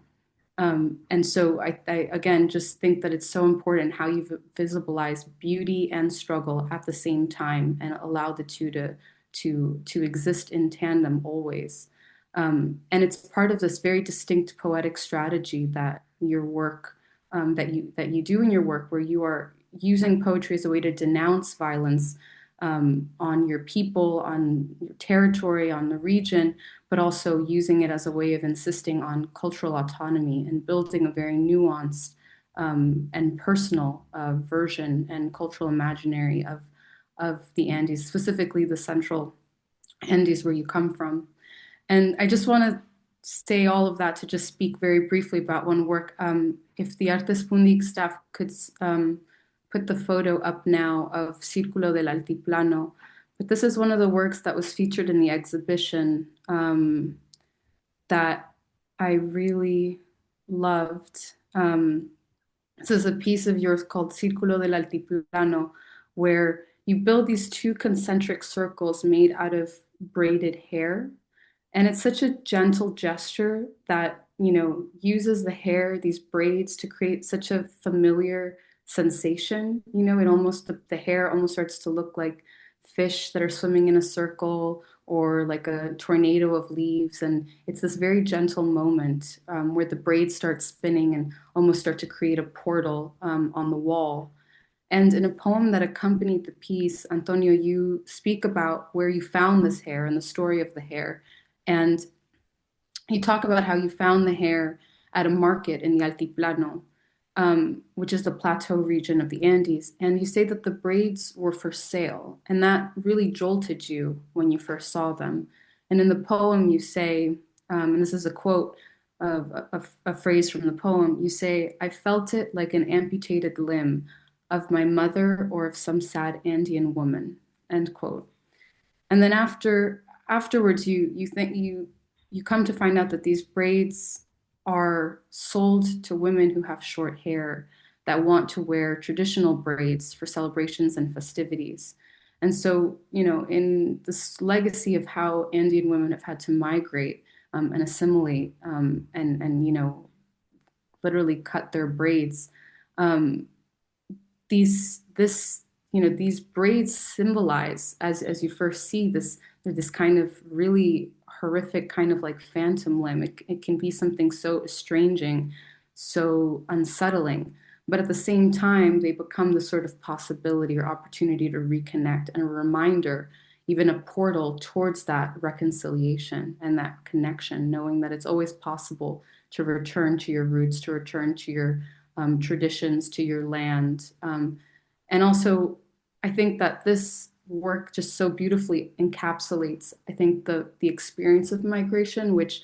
And so I again just think that it's so important how you've visibilized beauty and struggle at the same time and allow the two to exist in tandem always. And it's part of this very distinct poetic strategy that your work that you do in your work, where you are using poetry as a way to denounce violence on your people, on your territory, on the region, but also using it as a way of insisting on cultural autonomy and building a very nuanced and personal version and cultural imaginary of the Andes, specifically the central Andes where you come from. And I just want to say all of that to just speak very briefly about one work. If the Artes Punic staff could put the photo up now of Círculo del Altiplano. But this is one of the works that was featured in the exhibition that I really loved. This is a piece of yours called Círculo del Altiplano, where you build these two concentric circles made out of braided hair. And it's such a gentle gesture that, uses the hair, these braids, to create such a familiar sensation. It almost, the hair almost starts to look like fish that are swimming in a circle, or like a tornado of leaves. And it's this very gentle moment where the braids start spinning and almost start to create a portal on the wall. And in a poem that accompanied the piece, Antonio, you speak about where you found this hair and the story of the hair. And you talk about how you found the hair at a market in the Altiplano, which is the plateau region of the Andes. And you say that the braids were for sale. And that really jolted you when you first saw them. And in the poem, you say, and this is a quote of a phrase from the poem, you say, "I felt it like an amputated limb of my mother or of some sad Andean woman," end quote. And then afterwards, you think you come to find out that these braids are sold to women who have short hair that want to wear traditional braids for celebrations and festivities. And so, in this legacy of how Andean women have had to migrate and assimilate and literally cut their braids, these braids symbolize, as you first see this kind of really horrific kind of like phantom limb. It can be something so estranging, so unsettling, but at the same time, they become the sort of possibility or opportunity to reconnect, and a reminder, even a portal towards that reconciliation and that connection, knowing that it's always possible to return to your roots, to return to your traditions, to your land. And also, I think that this work just so beautifully encapsulates, I think, the experience of migration, which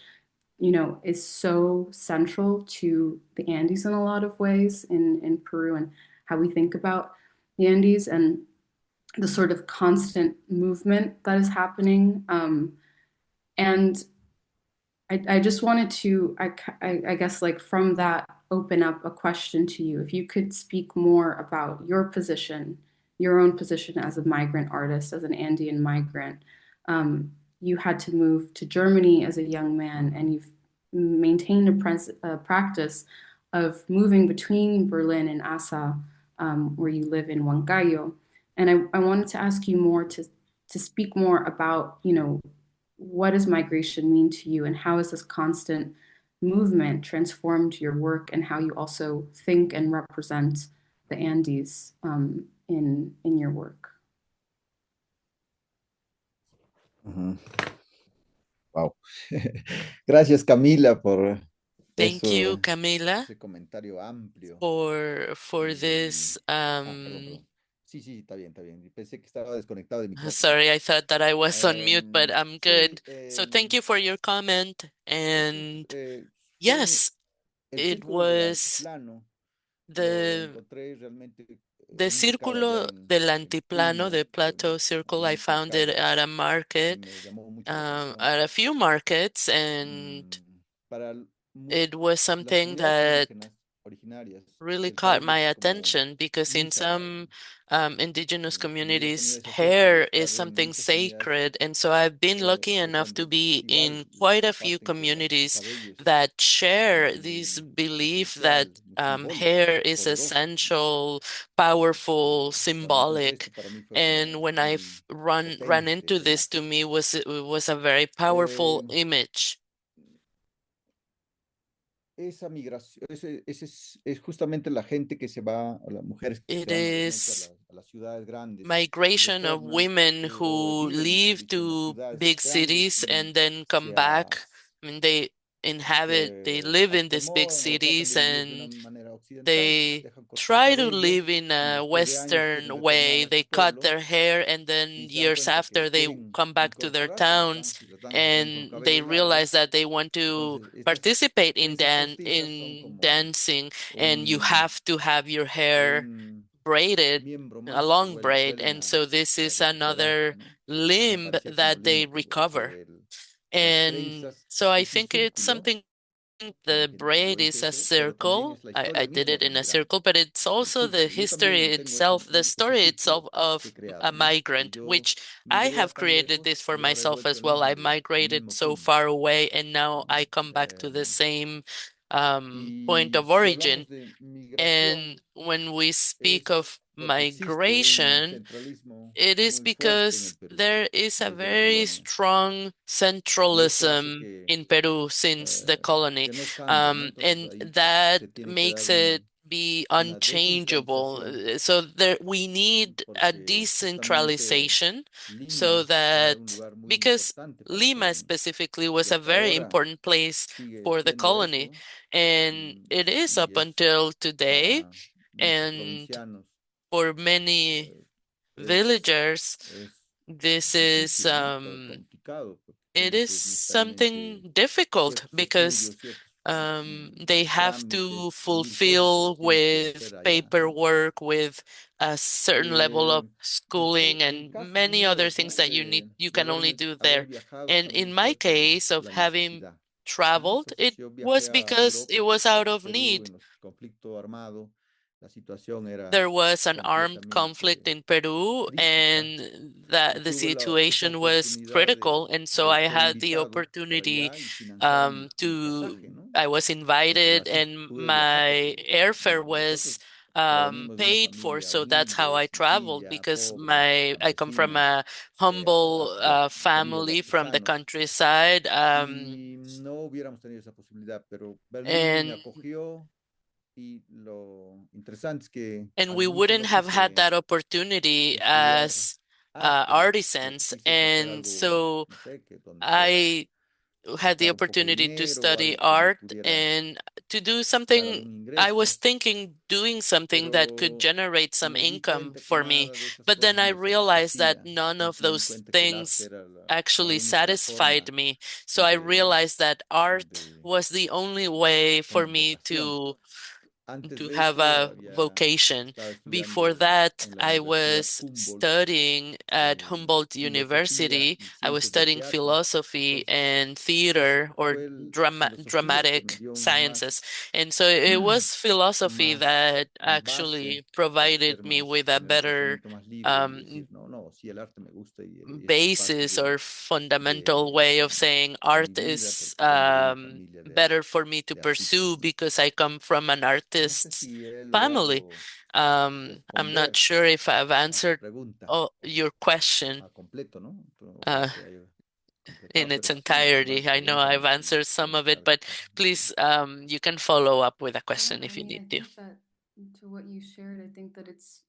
is so central to the Andes in a lot of ways in Peru, and how we think about the Andes and the sort of constant movement that is happening. And I just wanted to, I guess, like from that, open up a question to you. If you could speak more about your position, your own position as a migrant artist, as an Andean migrant. You had to move to Germany as a young man, and you've maintained a practice of moving between Berlin and Asa, where you live in Huancayo. And I wanted to ask you more to speak more about, what does migration mean to you, and how has this constant movement transformed your work, and how you also think and represent the Andes in your work? Wow. Gracias, Camila, por Thank you, ese Camila, comentario amplio. for this. Sí, sí, está bien, está bien. Pensé que estaba desconectado de micrófono. Sorry, I thought that I was on mute, but I'm Sí, good. So thank you for your comment. And son yes, it was the círculo del antiplano, the plateau circle. I found it at a market, at a few markets, and it was something that really caught my attention because in some indigenous communities, hair is something sacred. And so I've been lucky enough to be in quite a few communities that share this belief that hair is essential, powerful, symbolic. And when I've run into this, to me it was a very powerful image. Esa migración, es justamente la gente que se va, las mujeres que It se van obviamente is a las ciudades grandes y migration of retornan women o who viven, mejor leave dicho, en las to ciudades big grandes cities y and then come back. I mean, they se live in these big acomodan o tratan cities de vivir de una and manera occidental, they dejan corto el try to cabello live in y a después de años quieren Western retornar way. a su They cut pueblo their hair, and then y se dan years cuenta que after, they quieren come back to their towns incorporarse, las damas están con and they cabellos realize largos. that they want to Entonces, estas participate in trenzas postizas son como dancing, and you un, have to have your hair un braided, miembro a más que long braid. suelen And so this a is recuperar, another ¿no? Me limb parecía como that they lindo recover. las And trenzas so I es un think it's círculo. something, the Que lo braid is hice a eso, pero también circle. es la I historia did misma it de la in a migración, circle, but it's el also the círculo. Yo history también tengo ese, itself, the ese story itself círculo que of he creado, a ¿no? Que migrant, yo which I migré a have tan created lejos this for y ahora he myself vuelto as al well. I al migrated mismo so punto, far away, and now ¿no? I come back to the same point Y of si hablamos origin. de migración, And when we speak es of porque existe un migration, centralismo it is muy fuerte en el because Perú there is a desde la very colonia. strong Y eso hace centralism in Peru since the colony, que no cambie, ¿no? Entonces and ahí that se tiene que dar makes it be una unchangeable. descentralización So we need a porque justamente decentralization so Lima era un that, lugar muy because importante para la Lima colonia specifically y was a hasta very ahora important place sigue for the siendo colony, eso and it is y up es until today. para muchos And provincianos for many es, villagers, es this is difícil, ¿no? Complicado, porque it tienen is que necesariamente something difficult ciertos because estudios, ciertos they have to trámites y mil cosas que fulfill los tienes que with hacer allá, ¿no? paperwork, with a certain level of schooling El and caso many other mío, things ¿no? that you De can only do haber there. viajado And in también my fue por case of la having necesidad, ¿no? traveled, Entonces it yo viajé was a because it Europa was porque out el of Perú need. en los conflictos armados, la situación era There was an armed conflict completamente in Peru, crítica and that y the tuve esa situation was oportunidad critical. And so de I ser had the invitado para opportunity allá y financiaron mi to, pasaje, ¿no? I was Entonces invited, así and pude viajar my porque airfare was nosotros provenimos de una paid for. familia So that's how humilde, I traveled, sencilla, because pobre, I come from campesina, a humble familia de family from the artesanos. countryside. Y no hubiéramos tenido esa posibilidad, pero Berlín me And acogió y lo interesante es que and al we inicio wouldn't no have had quise that opportunity estudiar as arte porque artisans. quise hacer And algo, so no sé, que donde pueda I had the sacar un poco de opportunity to dinero, study algo que me art pudiera and to do dar something. algún I was ingreso, thinking doing something that could pero generate some me di income cuenta que for me. nada de esas But then cosas I me realized that satisfacía. none of Entonces me di those cuenta que el arte things era la actually única satisfied forma me. So I de, realized that art de was the only way for como me vocación. Antes to de have eso a había vocation. estaba Before estudiando that, en la I Universidad was Humboldt studying at Humboldt filosofía University. y I was ciencias del studying teatro. philosophy Entonces, and esa theater, or fue la filosofía que me dramatic dio sciences. And so it was philosophy más that base actually para provided ser me más, with a tener un better pensamiento más libre y um, decir, no, no, sí, el arte me gusta y es parte basis or fundamental way of saying de mi art vida is porque vengo de una familia better for me to de pursue artistas, ¿no? because I come from an No sé artist's si he family. logrado I'm not responder sure if I've a tu answered pregunta your question a completo, ¿no? Ojalá uh, que haya completado, in its pero sí, entirety. igual I know I've pregúntame si answered some quieres of it, but please, you can follow up with a question Yeah, if I you mean, need I to. think that to what you shared, I think that it's,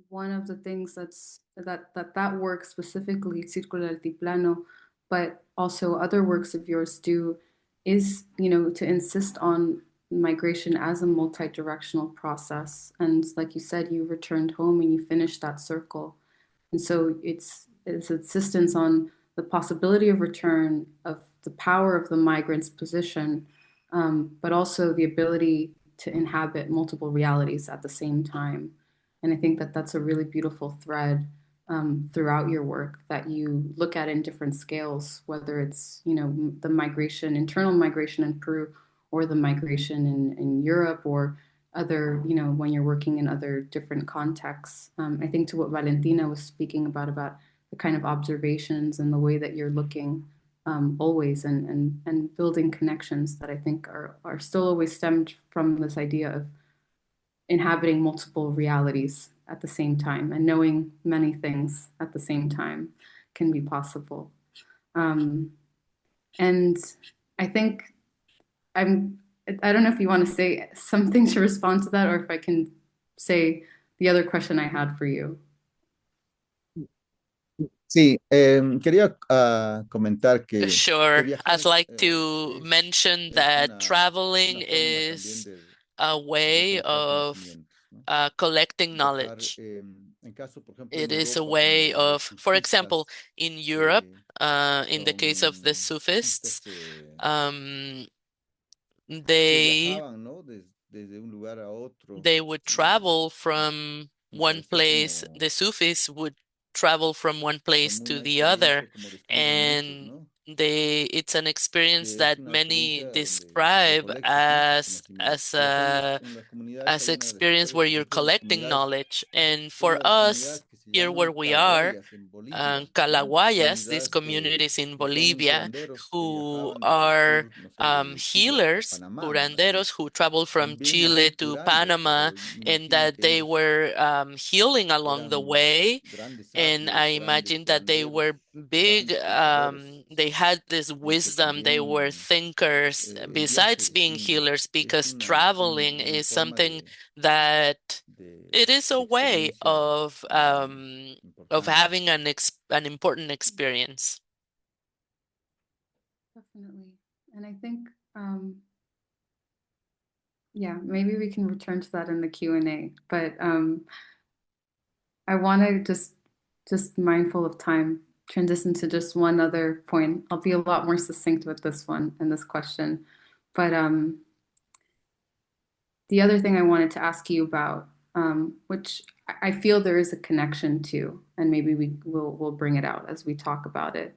one of the things that work specifically, Círculo Altiplano, but also other works of yours do, is, to insist on migration as a multi-directional process. And like you said, you returned home and you finished that circle. And so it's insistence on the possibility of return, of the power of the migrant's position, but also the ability to inhabit multiple realities at the same time. And I think that that's a really beautiful thread throughout your work that you look at in different scales, whether it's, the migration, internal migration in Peru, or the migration in Europe, or other, when you're working in other different contexts. I think to what Valentina was speaking about the kind of observations and the way that you're looking always, and building connections that I think are still always stemmed from this idea of inhabiting multiple realities at the same time, and knowing many things at the same time can be possible. And I think I don't know if you want to say something to respond to that, or if I can say the other question I had for you. Sí, quería comentar que Sure. I'd viajar like to mention that traveling una forma también is a way recolectar of conocimientos, ¿no? collecting Viajar, knowledge. en caso, por ejemplo, en It is a Europa, como way los of, for example, sufistas, in Europe, in the case of the sufistas Sufists, they viajaban, ¿no? Desde un lugar a otro, they would travel from me one pareció place, como, the Sufis would travel from one place como to una the other, experiencia, como describen muchos, and ¿no? it's an experience Que es that una many experiencia donde describe recolectas, ¿no? Conocimiento. as Y acá a en las comunidades as hay una experience where you're por ejemplo, collecting knowledge. And for una de las us, comunidades que se here where llaman we are, Caguayas en Bolivia, ¿no? Calaguayas, these Comunidades communities in que son Bolivia, curanderos que who viajaban desde el are sur, no sé, de Chile hasta healers, Panamá, me curanderos, imagino. who travel from También Chile así to curando, Panama, pero and imagino that que they ellos were healing along the eran way. grandes And I sabios, grandes imagine that they curanderos, were big, grandes pensadores, they had this y que wisdom, they were también thinkers, el besides viaje being healers, es because traveling una is forma something that it is a de way excelencia of importante. having an important experience. Definitely. And I think, yeah, maybe we can return to that in the Q&A, but I want to just mindful of time, transition to just one other point. I'll be a lot more succinct with this one and this question, but the other thing I wanted to ask you about, which I feel there is a connection to, and maybe we'll bring it out as we talk about it,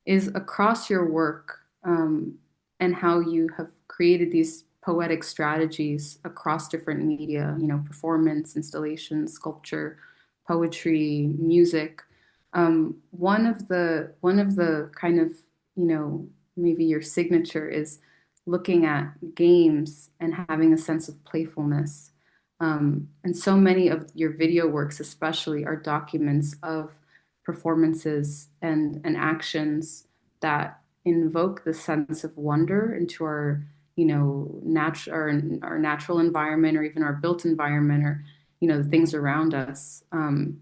is across your work, and how you have created these poetic strategies across different media, performance, installation, sculpture, poetry, music. One of the kind of, maybe your signature is looking at games and having a sense of playfulness. And so many of your video works, especially, are documents of performances and actions that invoke the sense of wonder into our, our natural environment, or even our built environment, or the things around us. And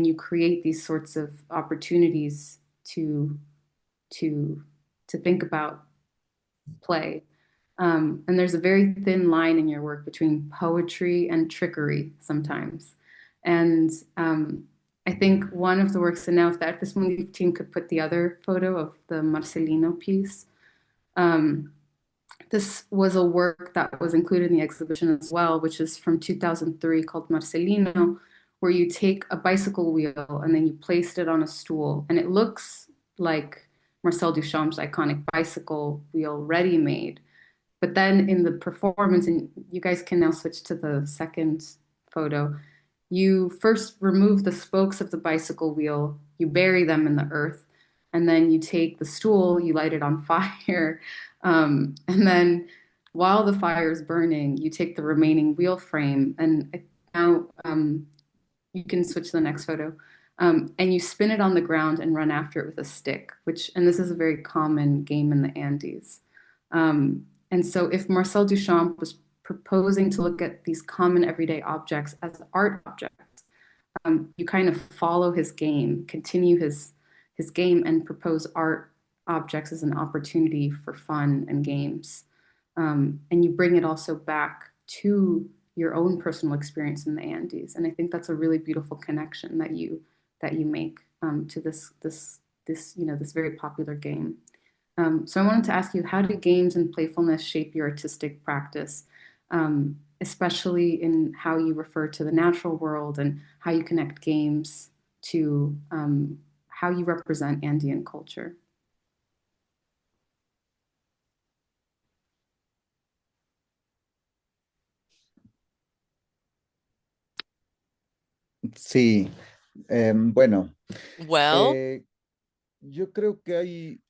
you create these sorts of opportunities to think about play. And there's a very thin line in your work between poetry and trickery sometimes. And I think one of the works, and now if the Artes Mundi team could put the other photo of the Marcelino piece, this was a work that was included in the exhibition as well, which is from 2003, called Marcelino, where you take a bicycle wheel and then you placed it on a stool, and it looks like Marcel Duchamp's iconic bicycle wheel ready-made. But then in the performance, and you guys can now switch to the second photo, you first remove the spokes of the bicycle wheel, you bury them in the earth, and then you take the stool, you light it on fire, and then while the fire is burning, you take the remaining wheel frame, and now you can switch to the next photo. And you spin it on the ground and run after it with a stick, and this is a very common game in the Andes. And so if Marcel Duchamp was proposing to look at these common everyday objects as art objects, you kind of follow his game, continue his game, and propose art objects as an opportunity for fun and games. And you bring it also back to your own personal experience in the Andes. And I think that's a really beautiful connection that you make to this very popular game. So I wanted to ask you, how do games and playfulness shape your artistic practice, especially in how you refer to the natural world and how you connect games to how you represent Andean culture? Sí, bueno, Well, yo creo que hay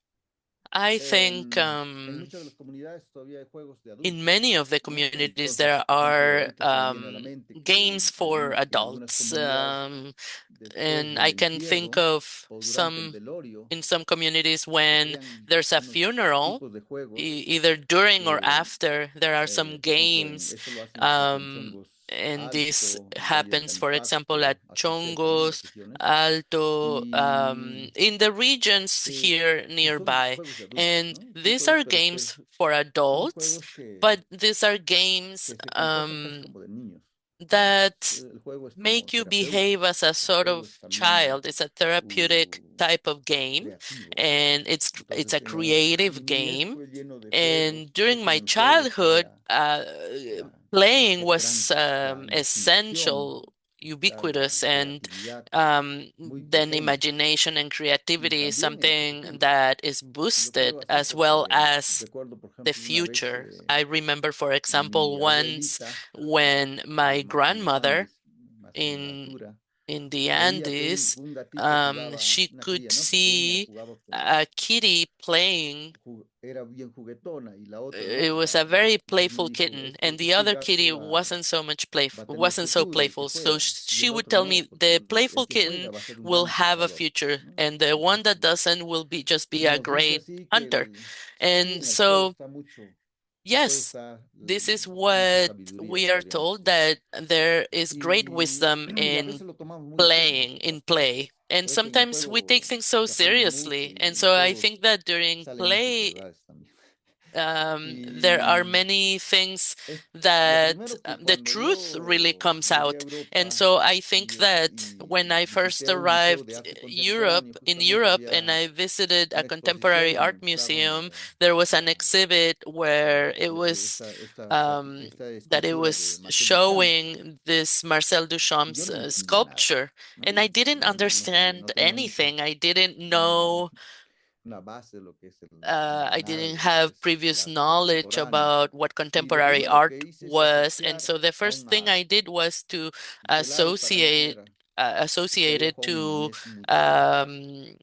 I think en muchas de las comunidades todavía hay juegos de in adultos, many of the ¿no? communities Entonces, there por ejemplo, are ahorita se me viene a la mente games que for en algunas adults. comunidades después And I del can think entierro of o durante el some velorio in some communities se when crean there's a unos funeral, tipos de juegos either during or que, after, there are some por ejemplo, games. esto lo hacen, por ejemplo, en Chongos And this Alto, Valle happens, for example, Calipacto, at Azuqueca, ¿no? En las Chongos, regiones. Alto, Y, in the regions eh, here y son nearby. juegos de adultos, And ¿no? Son these juegos, are pero games for son adults, juegos but these are games que se comportan casi como de niños, ¿no? that El juego es como make you behave terapéutico, as a el sort juego of es también child. It's a therapeutic type of game, creativo. and it's a Entonces, creative mi niñez game. fue lleno de juegos, And creo during que my en el juego está childhood, playing was la imaginación, essential, está la ubiquitous, and creatividad muy then potente. imagination and Y creativity is también something that is yo creo boosted así as well porque as recuerdo, por the ejemplo, una vez future. I remember, for mi example, once abuelita, when que my más en los grandmother Andes, más en la in altura, in the veía que Andes, un gatito jugaba, she una could cría, ¿no? Pequeña, see jugaba a kitty playing. era bien juguetona y la otra, ¿no? It was a very Entonces me playful dijo, kitten, and the este other gato kitty va, wasn't so much va a playful, tener wasn't so futuro el que playful. So juega, y she el would otro tell no, me porque the playful el que juega kitten va a ser un will gran have a cazador, future, ¿no? and the one that doesn't will be just Y be a nos dice great así que hunter. sí, And en el juego so está mucho, el juego yes, está this is mucha what sabiduría, we are podríamos told, decir. that there is great Y, wisdom y a in veces lo tomamos muy en serio, playing, in hasta play. And creo que en el sometimes we take juego things so se aprende mucho seriously. y And en el so I juego think that during salen muchas play, verdades también. there are Y many things lo that primero que the cuando truth really yo comes llegué a out. And Europa so I think that when y I first visité un museo de arrived arte Europe, contemporáneo, in justamente Europe, and había I visited a una contemporary exposición en art donde estaba museum, there was an exhibit where it was esta that it escultura de was Marcel Duchamp showing this Marcel y yo Duchamp's no entendía nada, sculpture, ¿no? and I didn't No sabía, understand no tenía anything. I didn't un- know. una base de lo que es I nada didn't de lo que have es el previous arte knowledge contemporáneo. about what Y lo contemporary primero que art hice es was, and asociar so the a un first thing I ave. did was to Y el ave para mí associate era, porque associate ahí it dejó mi to niñez muy fuerte. um,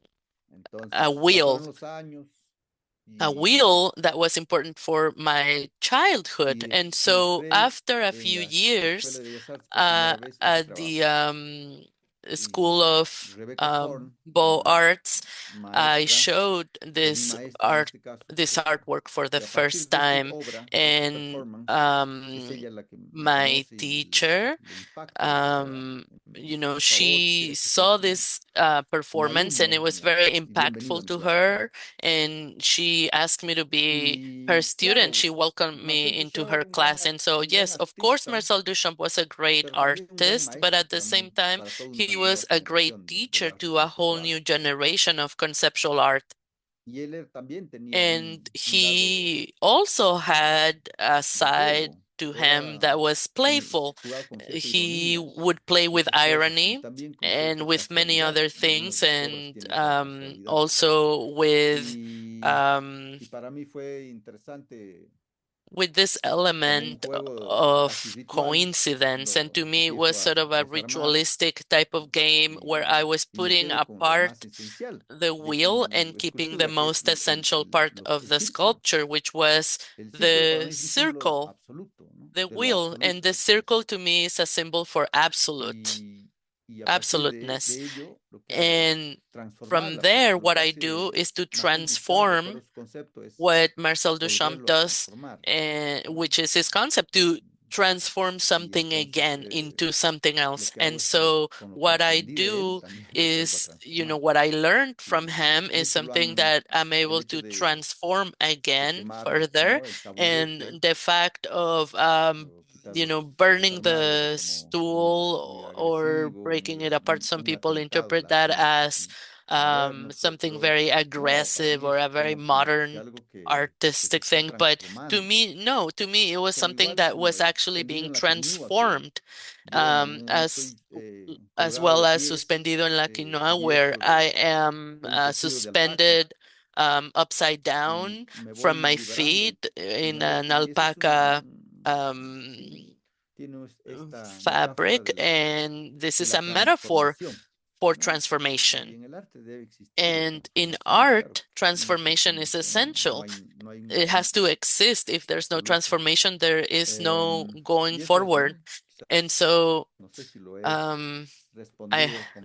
a Entonces pasaron wheel, los años a y, wheel that was important for my childhood. y And so entré after a en few la Escuela years, de Bellas Artes por primera vez, ese at the trabajo. School Y of Rebecca Horn, Beaux una Arts, I maestra, showed o mi this maestra en art, este caso, this artwork for the y a partir first de esta time, obra, de esta and performance, es ella la que me my conoce y teacher, le impacta esta idea. Me dice, por favor, she quieres que seas saw this mi performance, and it alumno was very y bienvenido a impactful mi to clase, ¿no? her, and she asked me to be her Y student. claro, She welcomed me Marcel into Duchamp, her class. And so, un gran yes, of course, artista, Marcel Duchamp was a great pero también un gran artist, but maestro at the para mí, same time, para toda una he nueva was a great generación del teacher arte to a whole conceptual. new generation of conceptual art. Y él también tenía And un lado he also had a de side juego. to him Era that was playful. jugaba con cierta He ironía would play en with sus cosas y irony también con cierta and with many casualidad. other En algunas things, de sus obras and tiene esa casualidad. also Y, um, y para mí fue interesante with this como un element juego casi of ritual. coincidence. And to Lo me, it was empiezo sort of a a desarmar ritualistic type of game where I was y me putting quedo con lo apart más esencial the de su wheel and keeping the escultura, que es most essential part of el the círculo. sculpture, which was El círculo para the mí es un símbolo circle, absoluto, ¿no? the De lo wheel. And absoluto. the circle to me is a symbol for Y, y a partir absoluteness. de ello, lo que hago es And from transformarla, porque there, lo what que I hace do is to Marcel Duchamp, de acuerdo transform a su concepto, es what Marcel Duchamp volverlo a does, transformar, ¿no? which is his concept to transform Y something entonces again into something lo else. que hago And es que so con lo que what I aprendí de él do también lo vuelvo a is, transformar. what I learned from him Y is esto lo something han, that I'm el able hecho to transform de again quemar, further. ¿no? El taburete, And the fact of, o quitar burning desarmarlo the como muy stool or agresivo, breaking it apart, muy, some muy people atentado, interpret that flagrante, as something very aggressive or a very modern artistic thing. But to me, no, to me, it was something that was actually being transformed, as well as Suspendido en la Quinoa, where I am suspended upside down from my feet in an alpaca fabric, and this is a metaphor for transformation. And in art, transformation is essential. It has to exist. If there's no transformation, there is no going forward. And so,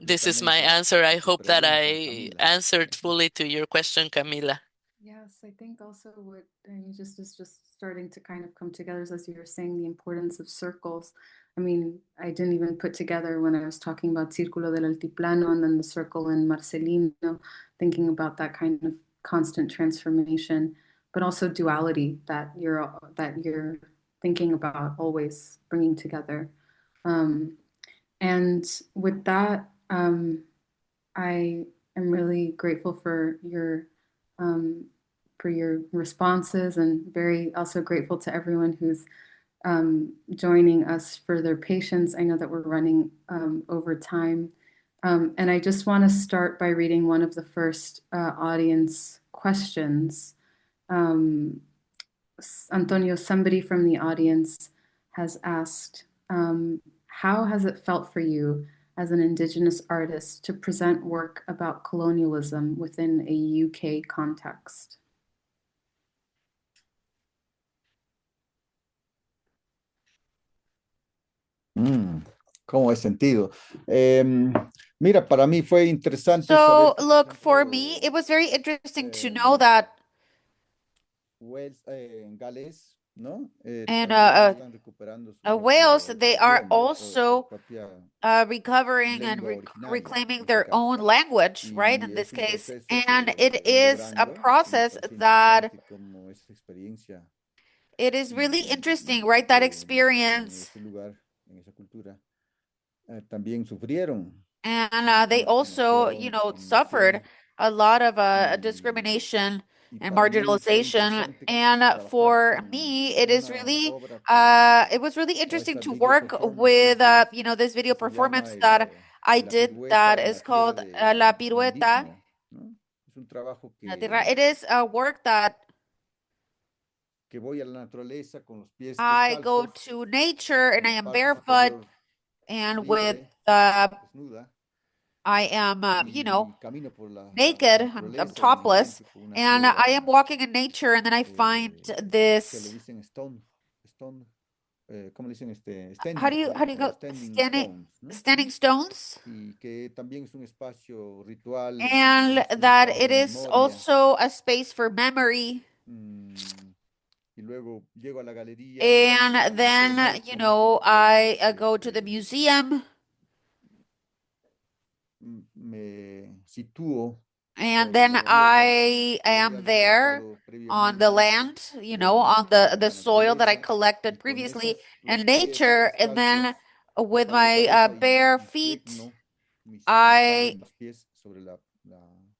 this is my answer. I hope that I answered fully to your question, Camila. Yes, I think also what I mean just is just starting to kind of come together as you were saying the importance of circles. I mean, I didn't even put together when I was talking about Círculo del Altiplano and then the circle in Marcelino, thinking about that kind of constant transformation, but also duality that you're thinking about always bringing together. And with that, I am really grateful for your responses, and very also grateful to everyone who's joining us for their patience. I know that we're running over time. And I just want to start by reading one of the first audience questions. Antonio, somebody from the audience has asked, how has it felt for you as an Indigenous artist to present work about colonialism within a UK context? ¿Cómo he sentido? Mira, para mí fue interesante So, saber que, por look, for me, ejemplo, it was very interesting to know that Wales, en Gales, ¿no? in También están recuperando su Wales, propio they are idioma o su also propia recovering and lengua originaria, reclaiming en este their caso. own language, right? In Y this es un case. proceso And que it estoy is a logrando, que me process parece that interesante como esa experiencia it is really y, interesting, right? That en experience. ese lugar, en esa cultura, también sufrieron And they also, you know, suffered a lot of discrimination and para mí fue marginalization. interesante And trabajar for con me, it is una really, obra que, it was really o interesting esta to video work performance with, que, you know, this video que se llama performance that I la did that pirueta en la is tierra called de La Pirueta. Mundismo, ¿no? Es un trabajo It is a work that que voy a la naturaleza con los pies I go descalzos, to nature and con I la am parte barefoot superior and with libre, desnuda, I am, you know, y camino por la naked. I'm naturaleza y me topless, encuentro con una and I am piedra walking in nature, and then I find que le this. dicen stone, ¿cómo le dicen? How Standing, do you go standing standing stones, ¿no? standing stones? Y que también es un espacio ritual, And that espiritual, it de is memoria. also a space for memory. Y luego llego a la galería, And al Museo then, you Morton, know, I go to the museum, me sitúo and sobre then la variedad I que he am there recolectado on the previamente land, you know, on en the la soil that I naturaleza, collected y con previously los in pies nature, and then descalzos with paro de my cabeza bare y feet, plegno la palma de I mis pies sobre la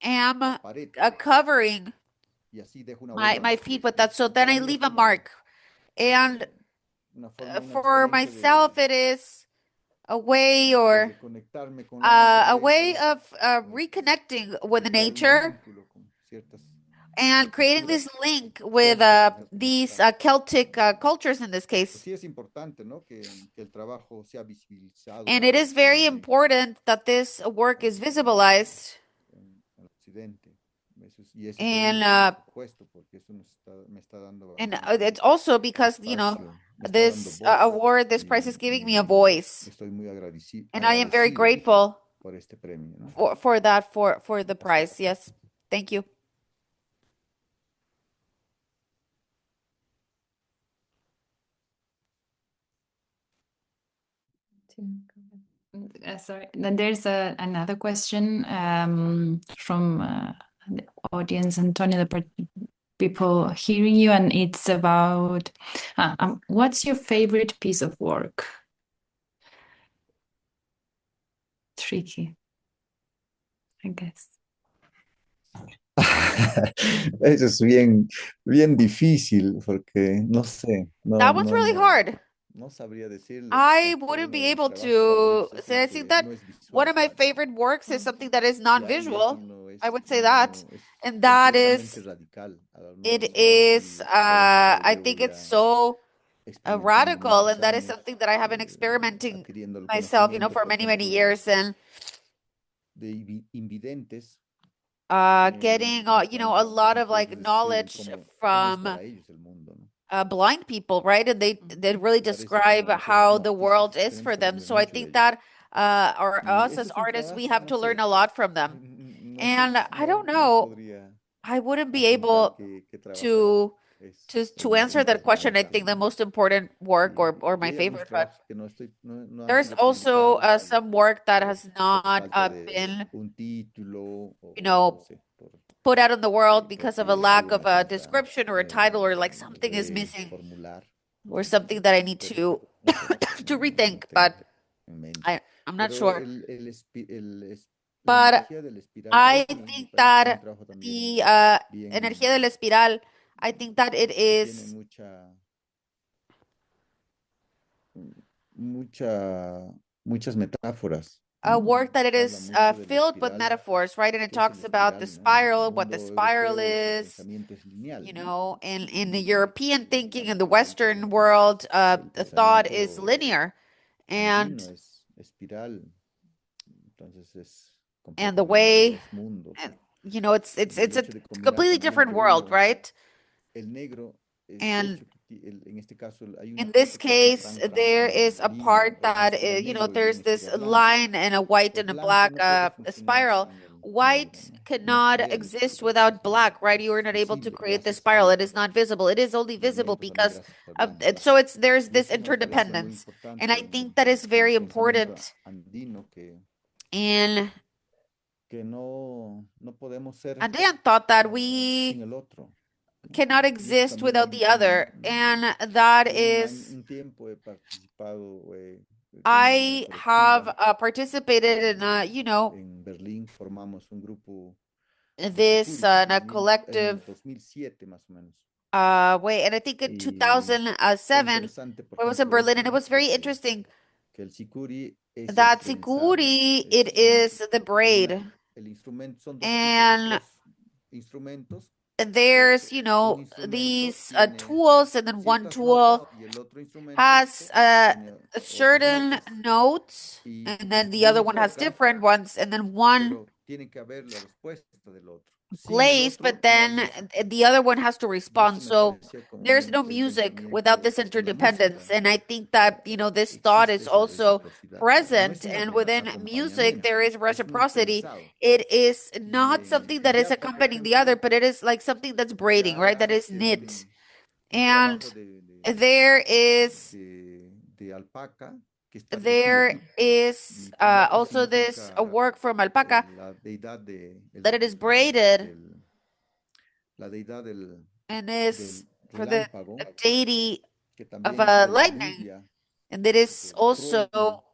am pared, covering y así dejo una huella my feet with después. that. So then Para I mí es leave a como mark. And una forma, una for experiencia myself, it is a way or de conectarme con la a way naturaleza, of de reconnecting with crear un nature vínculo con ciertas and creating culturas this link with celtas en these este caso. Celtic cultures in this Pues case. sí es importante, ¿no? Que el trabajo sea visibilizado And it is very en important that this work is visibilized. el occidente. Y ese And premio, por supuesto, porque eso me está dando it's also because, you know, espacio, me está dando this voz, award, this prize is giving me a voice. estoy muy And I am very agradecido grateful por este premio, ¿no? for that, for the prize. Yes. Thank you. Sorry, then there's another question from the audience, Antonio, the people hearing you, and it's about what's your favorite piece of work? Tricky, I guess. Eso es bien, bien difícil porque no sé, That one's really hard. no sabría decirle, I porque wouldn't uno be de mis able trabajos to favoritos es say, el I think que that no es one visual, of my favorite works is something that is y ahí es non-visual. uno es, I would say that. es And that completamente is, radical a la hora de it mostrar is, el trabajo que I llevo think it's ya so experimentando radical. muchos And that is años, something that I have been experimenting adquiriendo el myself, conocimiento, for por many, many ejemplo, years. And de invidentes, getting, a cuando, por lot of ejemplo, like ellos describen knowledge cómo es from para ellos el mundo, ¿no? blind people, right? And they really Me parece describe como nosotros how como the world artistas is tenemos for que them. aprender So I mucho de think ellos. that or Y us ese as es un artists, we trabajo, have no to learn sé, a lot from them. no And sé, I don't no know, podría I wouldn't be apuntar able qué trabajo to es to answer el that que más me question. I think the encanta, ¿no? most important work or Y my hay algunos favorite, but trabajos que no han there's sido also publicados some work that has por not falta de been, un título you o no know, sé, put out in the world because of a porque hay lack of una a falta description or a title, or like something is missing reformular, or something that I need pero to no sé, to no rethink. But tengo en mente. I'm not Pero sure. la But energía del espiral, I ese me think parece que es un that trabajo también the bien, energía del espiral, I think that it que tiene is muchas metáforas, a ¿no? work that it Habla is mucho de la filled with espiral. metaphors, right? And it ¿Qué es el talks about the espiral, no? En el spiral, what the mundo spiral europeo el is, pensamiento es lineal, ¿no? in the European thinking, in the Básicamente, Western world, el the thought is pensamiento linear, andino and es espiral, entonces es the completamente way, dos mundos. and, it's Y el a hecho de combinar completely también different que world, right? el negro, el And hecho que en este caso hay una in this parte que es case, there is a línea, part es una that espiral negro y there's una this espiral blanco. line and a white El and a blanco black no puede funcionar spiral. sin el negro, White ¿no? No es cannot real exist porque pues, without black, right? You are es not able to visible create the gracias a spiral. él. It is not visible. It is only Y el visible negro también because gracias al of blanco. so there's Y this esa es una falacia muy interdependence. And importante I think that is en el very pensamiento important andino in que no podemos ser Andean thought that sin we el otro, ¿no? cannot Y eso exist también without the other. And that is un tiempo he participado de una manera I have colectiva. participated in, En Berlín formamos un grupo de this Sicuri in a en collective el 2007 más o menos. way, and I think in Y fue 2007 interesante, por I was in ejemplo, Berlin, eso, and it ¿no? was very interesting Que el Sicuri es el that trenzado, Sikuri, it is the braid, el instrumento, son and dos instrumentos. there's Un instrumento these tiene tools, and then one ciertas notas tool y el otro instrumento has tiene otras certain notas notes, y and then the no other one has importa, different ones, and then one pero tiene que haber la respuesta del otro. Sin el plays, but otro no hay then eso. the other one has to Y eso respond. me So parecía como there's no mucho el music without pensamiento this de la música. interdependence. And I think that, this thought Existe is esa also reciprocidad. No present. es un And within music, acompañamiento, there is es un reciprocity. trenzado. It is not something Y that is ya, por accompanying the other, ejemplo, but it is like something that's braiding, right? ya That is hice knit. un And trabajo there is de alpaca que está tejido, there ¿no? is Y Pinoco also this a significa work from alpaca la deidad that it is braided, la deidad and is del for the relámpago, deity que of también es de la lightning, lluvia, and it is del also trueno,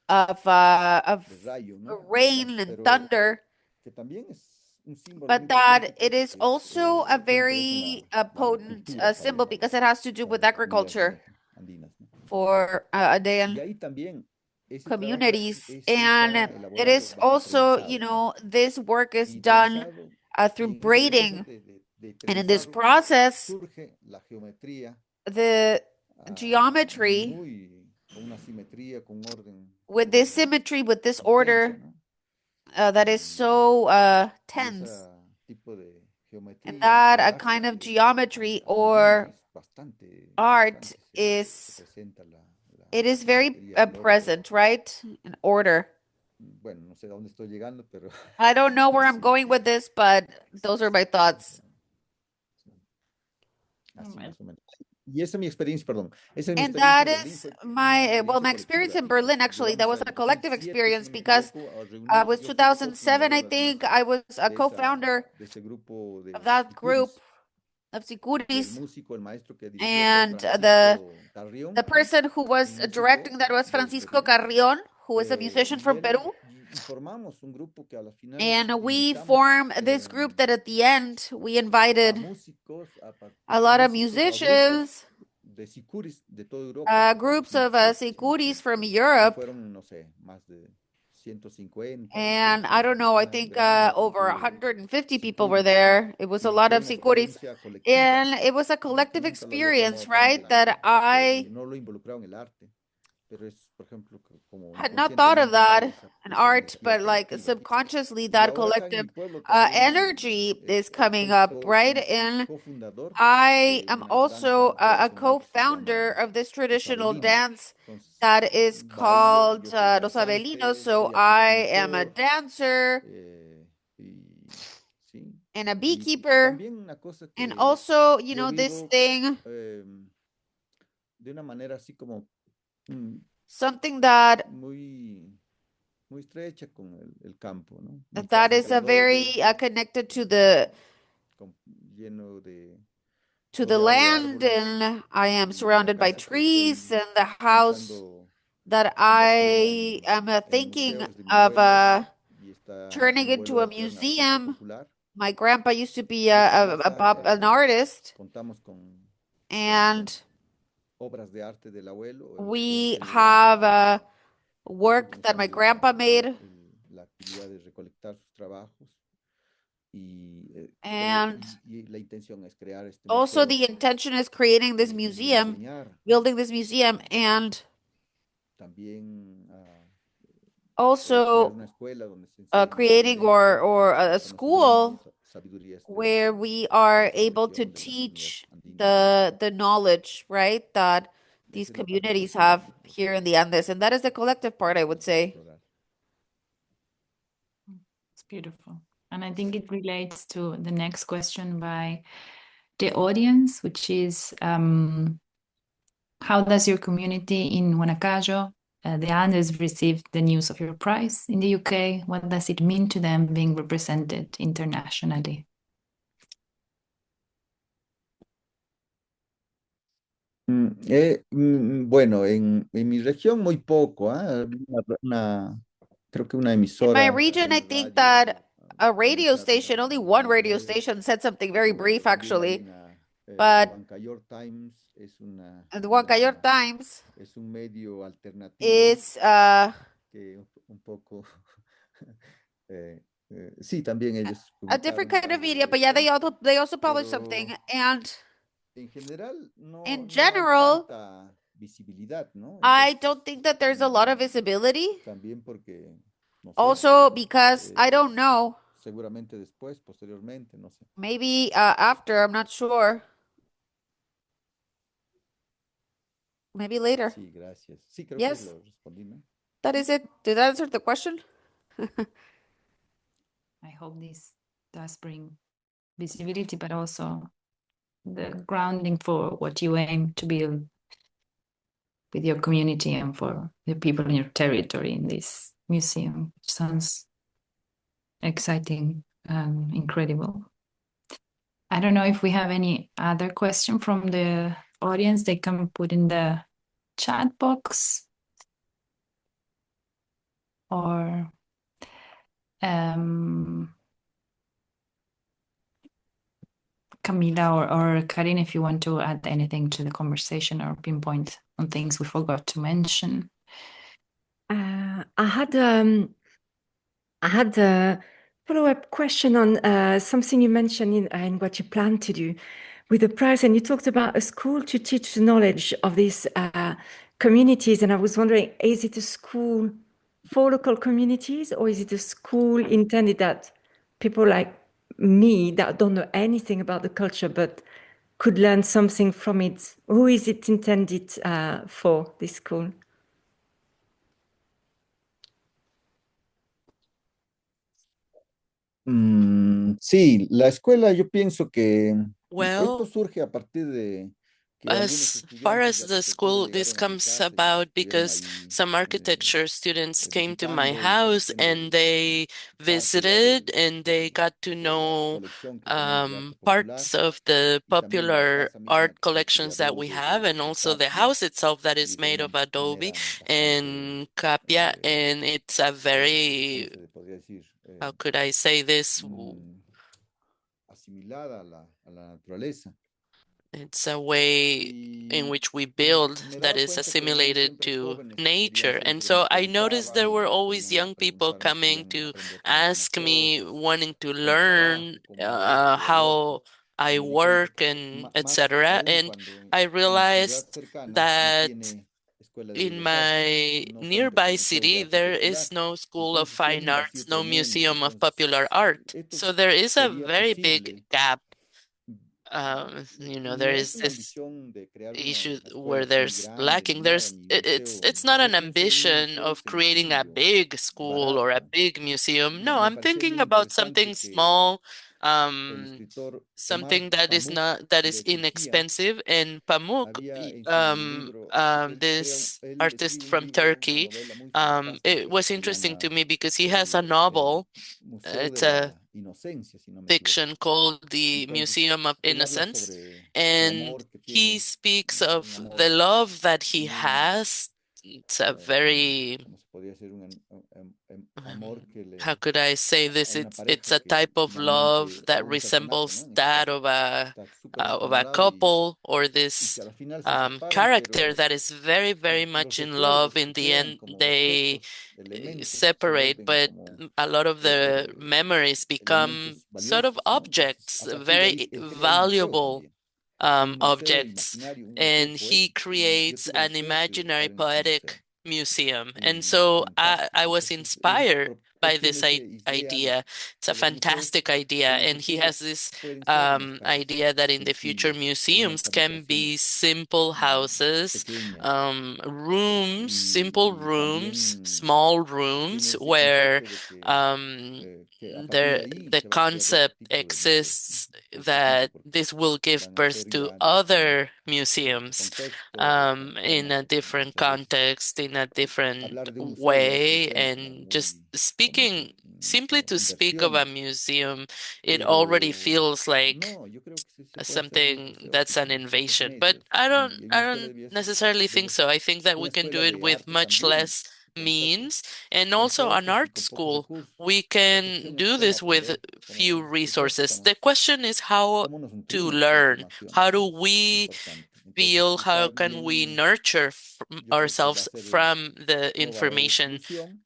of del rayo, ¿no? rain and Pero thunder, que también es un símbolo muy but that potente it porque is pues also a qué interesa very la potent agricultura symbol because it has to do para with las comunidades agriculture andinas, ¿no? for Y Andean ahí también ese trabajo communities. está And it elaborado is bajo also, trenzado this work is y done trenzado through y en ese proceso braiding. de And in this trenzado process, surge la geometría the geometry con una simetría, con un orden with this symmetry, with this intensa, order, ¿no? that is so Y tense. ese tipo de And geometría that o a arte kind of geometry andino or es bastante, art se is, presenta it is very geometría, el orden. present, right? In order. Bueno, no sé a dónde estoy llegando, pero I don't know where I'm sí, going with this, but those are my thoughts. así más o menos. Y esa es mi experiencia, perdón, esa es mi And experiencia that en Berlín, is fue my, una my experiencia experience colectiva. in Berlin, actually, that Llegamos was al a collective 2007, experience si no me because equivoco, a reunir, with yo fui 2007, I coordinador think además I was a co-founder de ese grupo of de that group sicuris, of que el Sikuris, músico, el maestro que dirigió fue and Francisco the Carrión, person who was un músico directing that was de Francisco Perú, Carrión, who is a musician y from él Peru. And we formed this group that at the end we invited a lot of musicians, groups of sicuris from Europe. And I don't know, I think over 150 people were there. It was a lot of sicuris. And it was a collective experience, right? That I had not thought of that in art, but like subconsciously, that collective energy is coming up, right? And I am also a co-founder of this traditional dance that is called Los Abelinos. So I am a dancer and a beekeeper, and also, you know, this thing, something that that is a very connected to the land, and I am surrounded by trees, and the house that I am thinking of turning into a museum. My grandpa used to be an artist, and we have work that my grandpa made. And also the intention is creating this museum, building this museum, and also creating or a school where we are able to teach the knowledge, right, that these communities have here in the Andes. And that is the collective part, I would say. It's beautiful. And I think it relates to the next question by the audience, which is how does your community in Huanacayo, the Andes, receive the news of your prize in the UK? What does it mean to them being represented internationally? Bueno, en mi región muy poco, creo que una emisora. In my region, I think that a radio station, only one radio station, said something very brief, actually. But the Huancayor Times is sí, también ellos a different kind of media, but yeah, they also publish something. And in general, I don't think that there's a lot of visibility. Also, because I don't know. Maybe after, I'm not sure. Maybe later. Yes. That is it. Did that answer the question? I hope this does bring visibility, but also the grounding for what you aim to build with your community and for the people in your territory in this museum, which sounds exciting and incredible. I don't know if we have any other question from the audience. They can put in the chat box or Camila or Karine, if you want to add anything to the conversation or pinpoint on things we forgot to mention. I had a follow-up question on something you mentioned in what you plan to do with the prize, and you talked about a school to teach the knowledge of these communities, and I was wondering, is it a school for local communities, or is it a school intended that people like me that don't know anything about the culture but could learn something from it? Who is it intended for, this school? Sí, la escuela yo pienso que Well, esto surge a partir de as far as the school, this comes about because some architecture students came to my house and they visited and they got to know parts of the popular art collections that we have, and also the house itself that is made of adobe and capia, and it's a very, how could I say this? It's a way in which we build that is assimilated to nature. And so I noticed there were always young people coming to ask me, wanting to learn how I work and etc. And I realized that in my nearby city, there is no school of fine arts, no museum of popular art. So there is a very big gap. There is this issue where there's lacking. It's not an ambition of creating a big school or a big museum. No, I'm thinking about something small, um, something that is inexpensive. And Pamuk, this artist from Turkey, it was interesting to me because he has a novel. It's a fiction called The Museum of Innocence, and he speaks of the love that he has. It's a very, how could I say this? It's a type of love that resembles that of a couple, or this character that is very, very much in love. In the end, they separate, but a lot of the memories become sort of objects, very valuable objects. And he creates an imaginary poetic museum. And so I was inspired by this idea. It's a fantastic idea. And he has this idea that in the future museums can be simple houses, rooms, simple rooms, small rooms where the concept exists that this will give birth to other museums in a different context, in a different way. And just speaking, simply to speak of a museum, it already feels like something that's an invasion. But I don't necessarily think so. I think that we can do it with much less means. And also an art school, we can do this with few resources. The question is how to learn. How do we feel? How can we nurture ourselves from the information?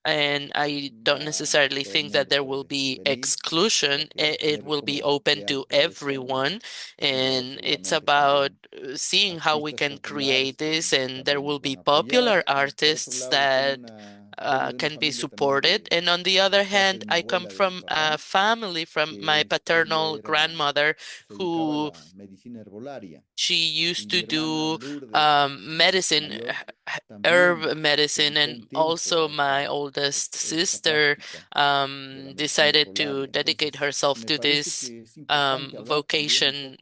And I don't necessarily think that there will be exclusion. It will be open to everyone. And it's about seeing how we can create this. And there will be popular artists that can be supported. And on the other hand, I come from a family, from my paternal grandmother, who she used to do medicine, herb medicine. And also my oldest sister decided to dedicate herself to this vocation,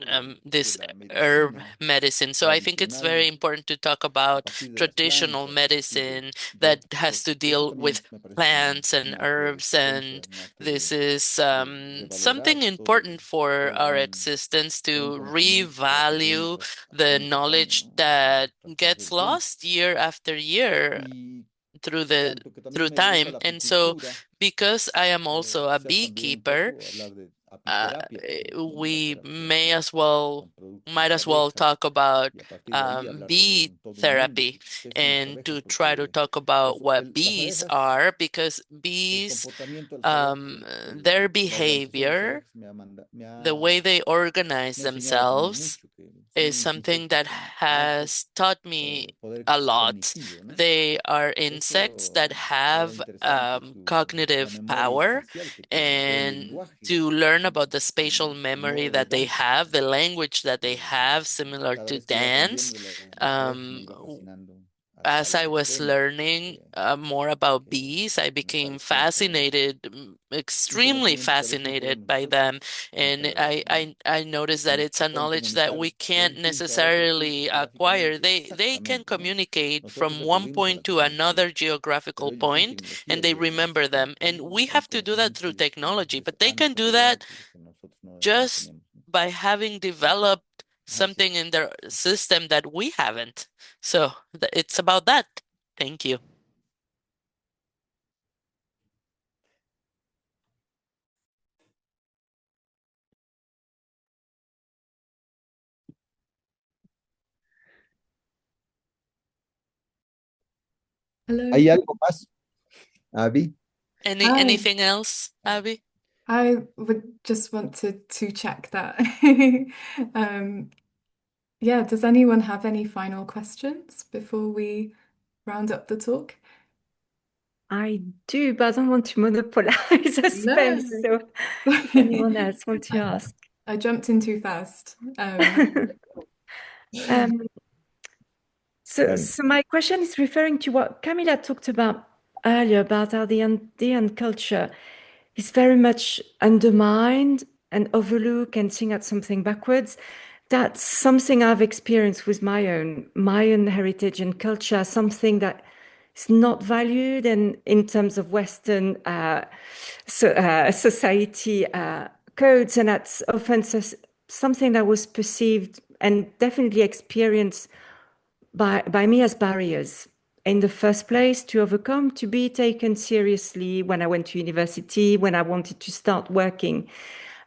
this herb medicine. So I think it's very important to talk about traditional medicine that has to deal with plants and herbs, and this is something important for our existence, to revalue the knowledge that gets lost year after year through time. And so because I am also a beekeeper, uh, we might as well talk about bee therapy, and to try to talk about what bees are, because bees, their behavior, the way they organize themselves, is something that has taught me a lot. They are insects that have cognitive power, and to learn about the spatial memory that they have, the language that they have, similar to dance. as I was learning more about bees, I became fascinated, extremely fascinated by them. And I noticed that it's a knowledge that we can't necessarily acquire. They can communicate from one point to another geographical point, and they remember them. And we have to do that through technology, but they can do that just by having developed something in their system that we haven't. So it's about that. Thank you. Hello. ¿Hay algo más, Abby? Hi. Anything else, Abby? I would just want to check that. Yeah, does anyone have any final questions before we round up the talk? I do, but I don't want to monopolize the No. space. So if anyone else wants to ask. I jumped in too fast. Um, Dale. so my question is referring to what Camila talked about earlier about how the Andean culture is very much undermined and overlooked and seen as something backwards. That's something I've experienced with my own Mayan heritage and culture, something that is not valued and in terms of Western society codes, and that's often something that was perceived and definitely experienced by me as barriers in the first place to overcome, to be taken seriously when I went to university, when I wanted to start working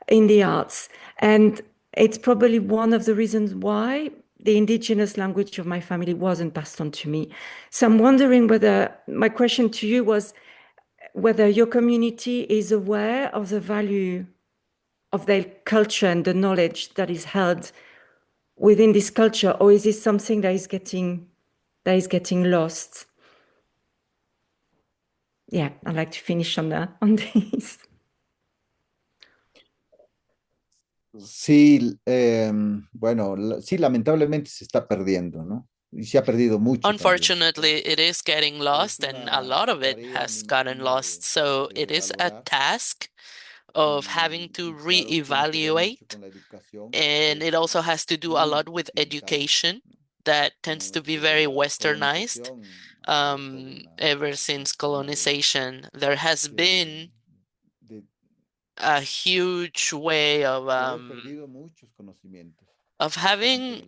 in the arts. And it's probably one of the reasons why the indigenous language of my family wasn't passed on to me. So I'm wondering whether my question to you was whether your community is aware of the value of their culture and the knowledge that is held within this culture, or is this something that is getting lost? Yeah, I'd like to finish on this. Sí, bueno, sí, lamentablemente se está perdiendo, ¿no? Y se ha perdido mucho también. Unfortunately, it is getting lost, and a lot of it has gotten lost. So it is a task of having to reevaluate, and it also has to do a lot with education that tends to be very westernized. Ever since colonization, there has been a huge way of having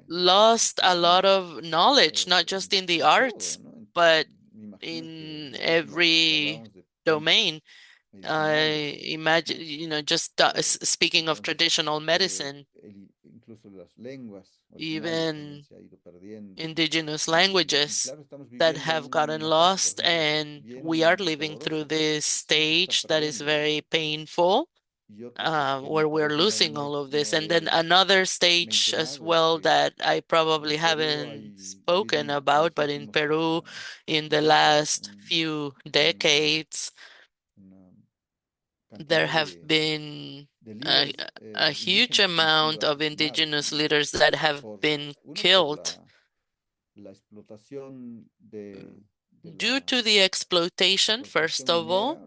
lost a lot of knowledge, not just in the arts, but in every domain. I imagine, just speaking of traditional medicine, even indigenous languages that have gotten lost, and we are living through this stage that is very painful, where we're losing all of this. And then another stage as well that I probably haven't spoken about, but in Peru, in the last few decades, there have been a huge amount of indigenous leaders that have been killed due to the exploitation, first of all,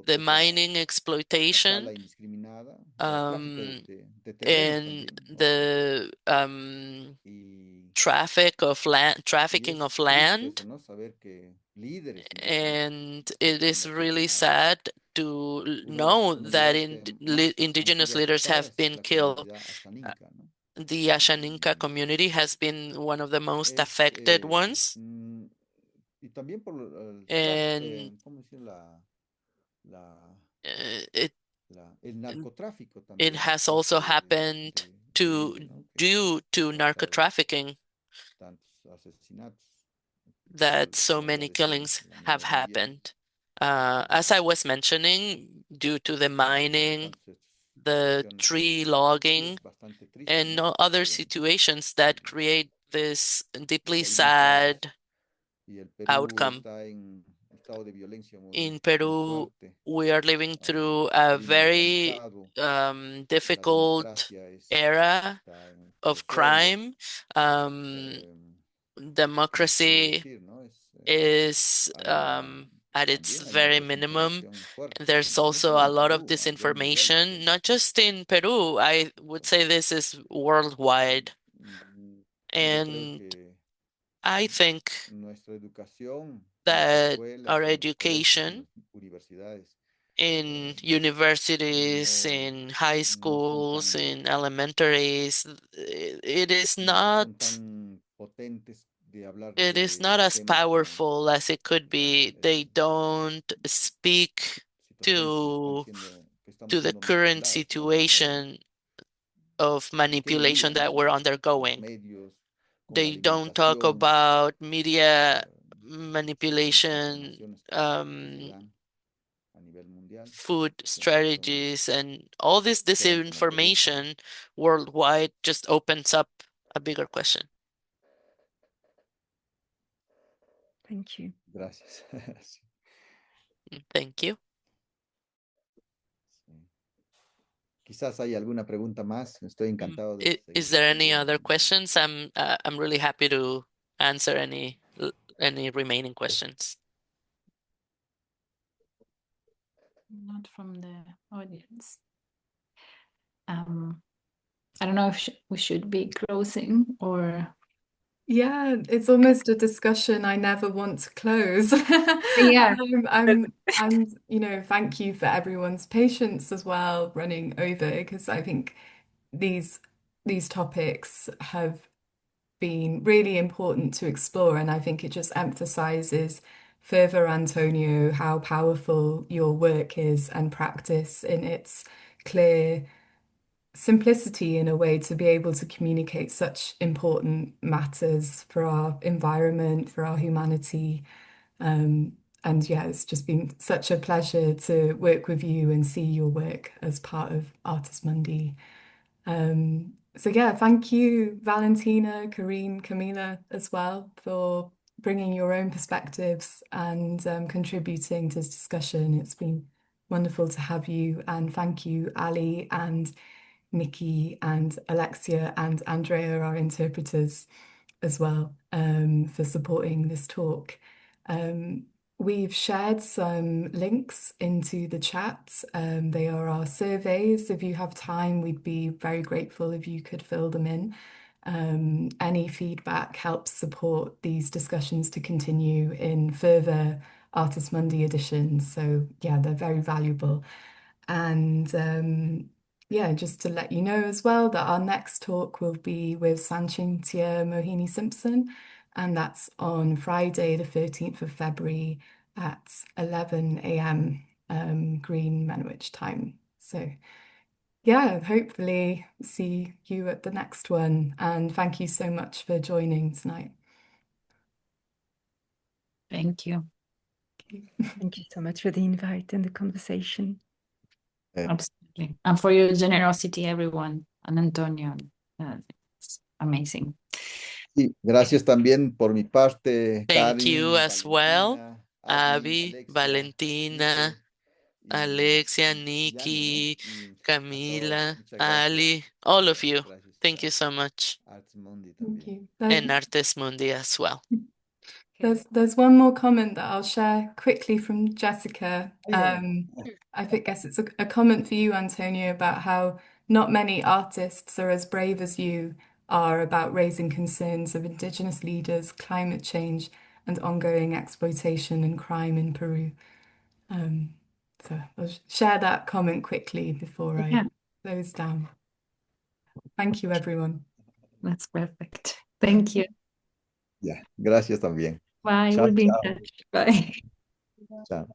the mining exploitation, and the trafficking of land. And it is really sad to know that indigenous leaders have been killed. The Ashaninka community has been one of the most affected ones. And it it has also happened due to narco trafficking that so many killings have happened. As I was mentioning, due to the mining, the tree logging, and no other situations that create this deeply sad outcome. In Peru, we are living through a very difficult era of crime. democracy is at its very minimum. There's also a lot of disinformation, not just in Peru. I would say this is worldwide. And I think that our education in universities, in high schools, in elementaries, it is not as powerful as it could be. They don't speak to the current situation of manipulation that we're undergoing. They don't talk about media manipulation, food strategies, and all this disinformation worldwide just opens up a bigger question. Thank you. Gracias. Thank you. Quizás hay alguna pregunta más. Estoy encantado de Is there any other questions? I'm really happy to answer any remaining questions. Not from the audience. I don't know if we should be closing or. Yeah, it's almost a discussion I never want to close. Yeah. I'm, thank you for everyone's patience as well, running over, because I think these topics have been really important to explore, and I think it just emphasizes further, Antonio, how powerful your work is and practice in its clear simplicity, in a way, to be able to communicate such important matters for our environment, for our humanity. And yeah, it's just been such a pleasure to work with you and see your work as part of Artis Mundi. So yeah, thank you, Valentina, Karine, Camila, as well, for bringing your own perspectives and contributing to this discussion. It's been wonderful to have you, and thank you, Ali and Nikki and Alexia and Andrea, our interpreters, as well, for supporting this talk. We've shared some links into the chat. They are our surveys. If you have time, we'd be very grateful if you could fill them in. Any feedback helps support these discussions to continue in further Artis Mundi editions. So yeah, they're very valuable. And yeah, just to let you know as well that our next talk will be with Sanchintya Mohini Simpson, and that's on Friday, the 13th of February at 11 a.m. Greenwich time. So yeah, hopefully see you at the next one. And thank you so much for joining tonight. Thank you. Thank you so much for the invite and the conversation. Absolutely. And for your generosity, everyone. And Antonio, it's amazing. Sí, gracias también por mi parte, Thank Karine, you as well, Abby, Abby, Valentina, Alexia, Nikki, Camila, Ali, all of you. Thank you so much. Thank you. And Artis Mundi as well. There's one more comment that I'll share quickly from Jessica. I guess it's a comment for you, Antonio, about how not many artists are as brave as you are about raising concerns of Indigenous leaders, climate change, and ongoing exploitation and crime in Peru. So I'll share that comment quickly before I close down. Thank you, everyone. That's perfect. Thank you. Yeah, gracias también. Bye. Chao, We'll be in chao. touch. Bye. Chao.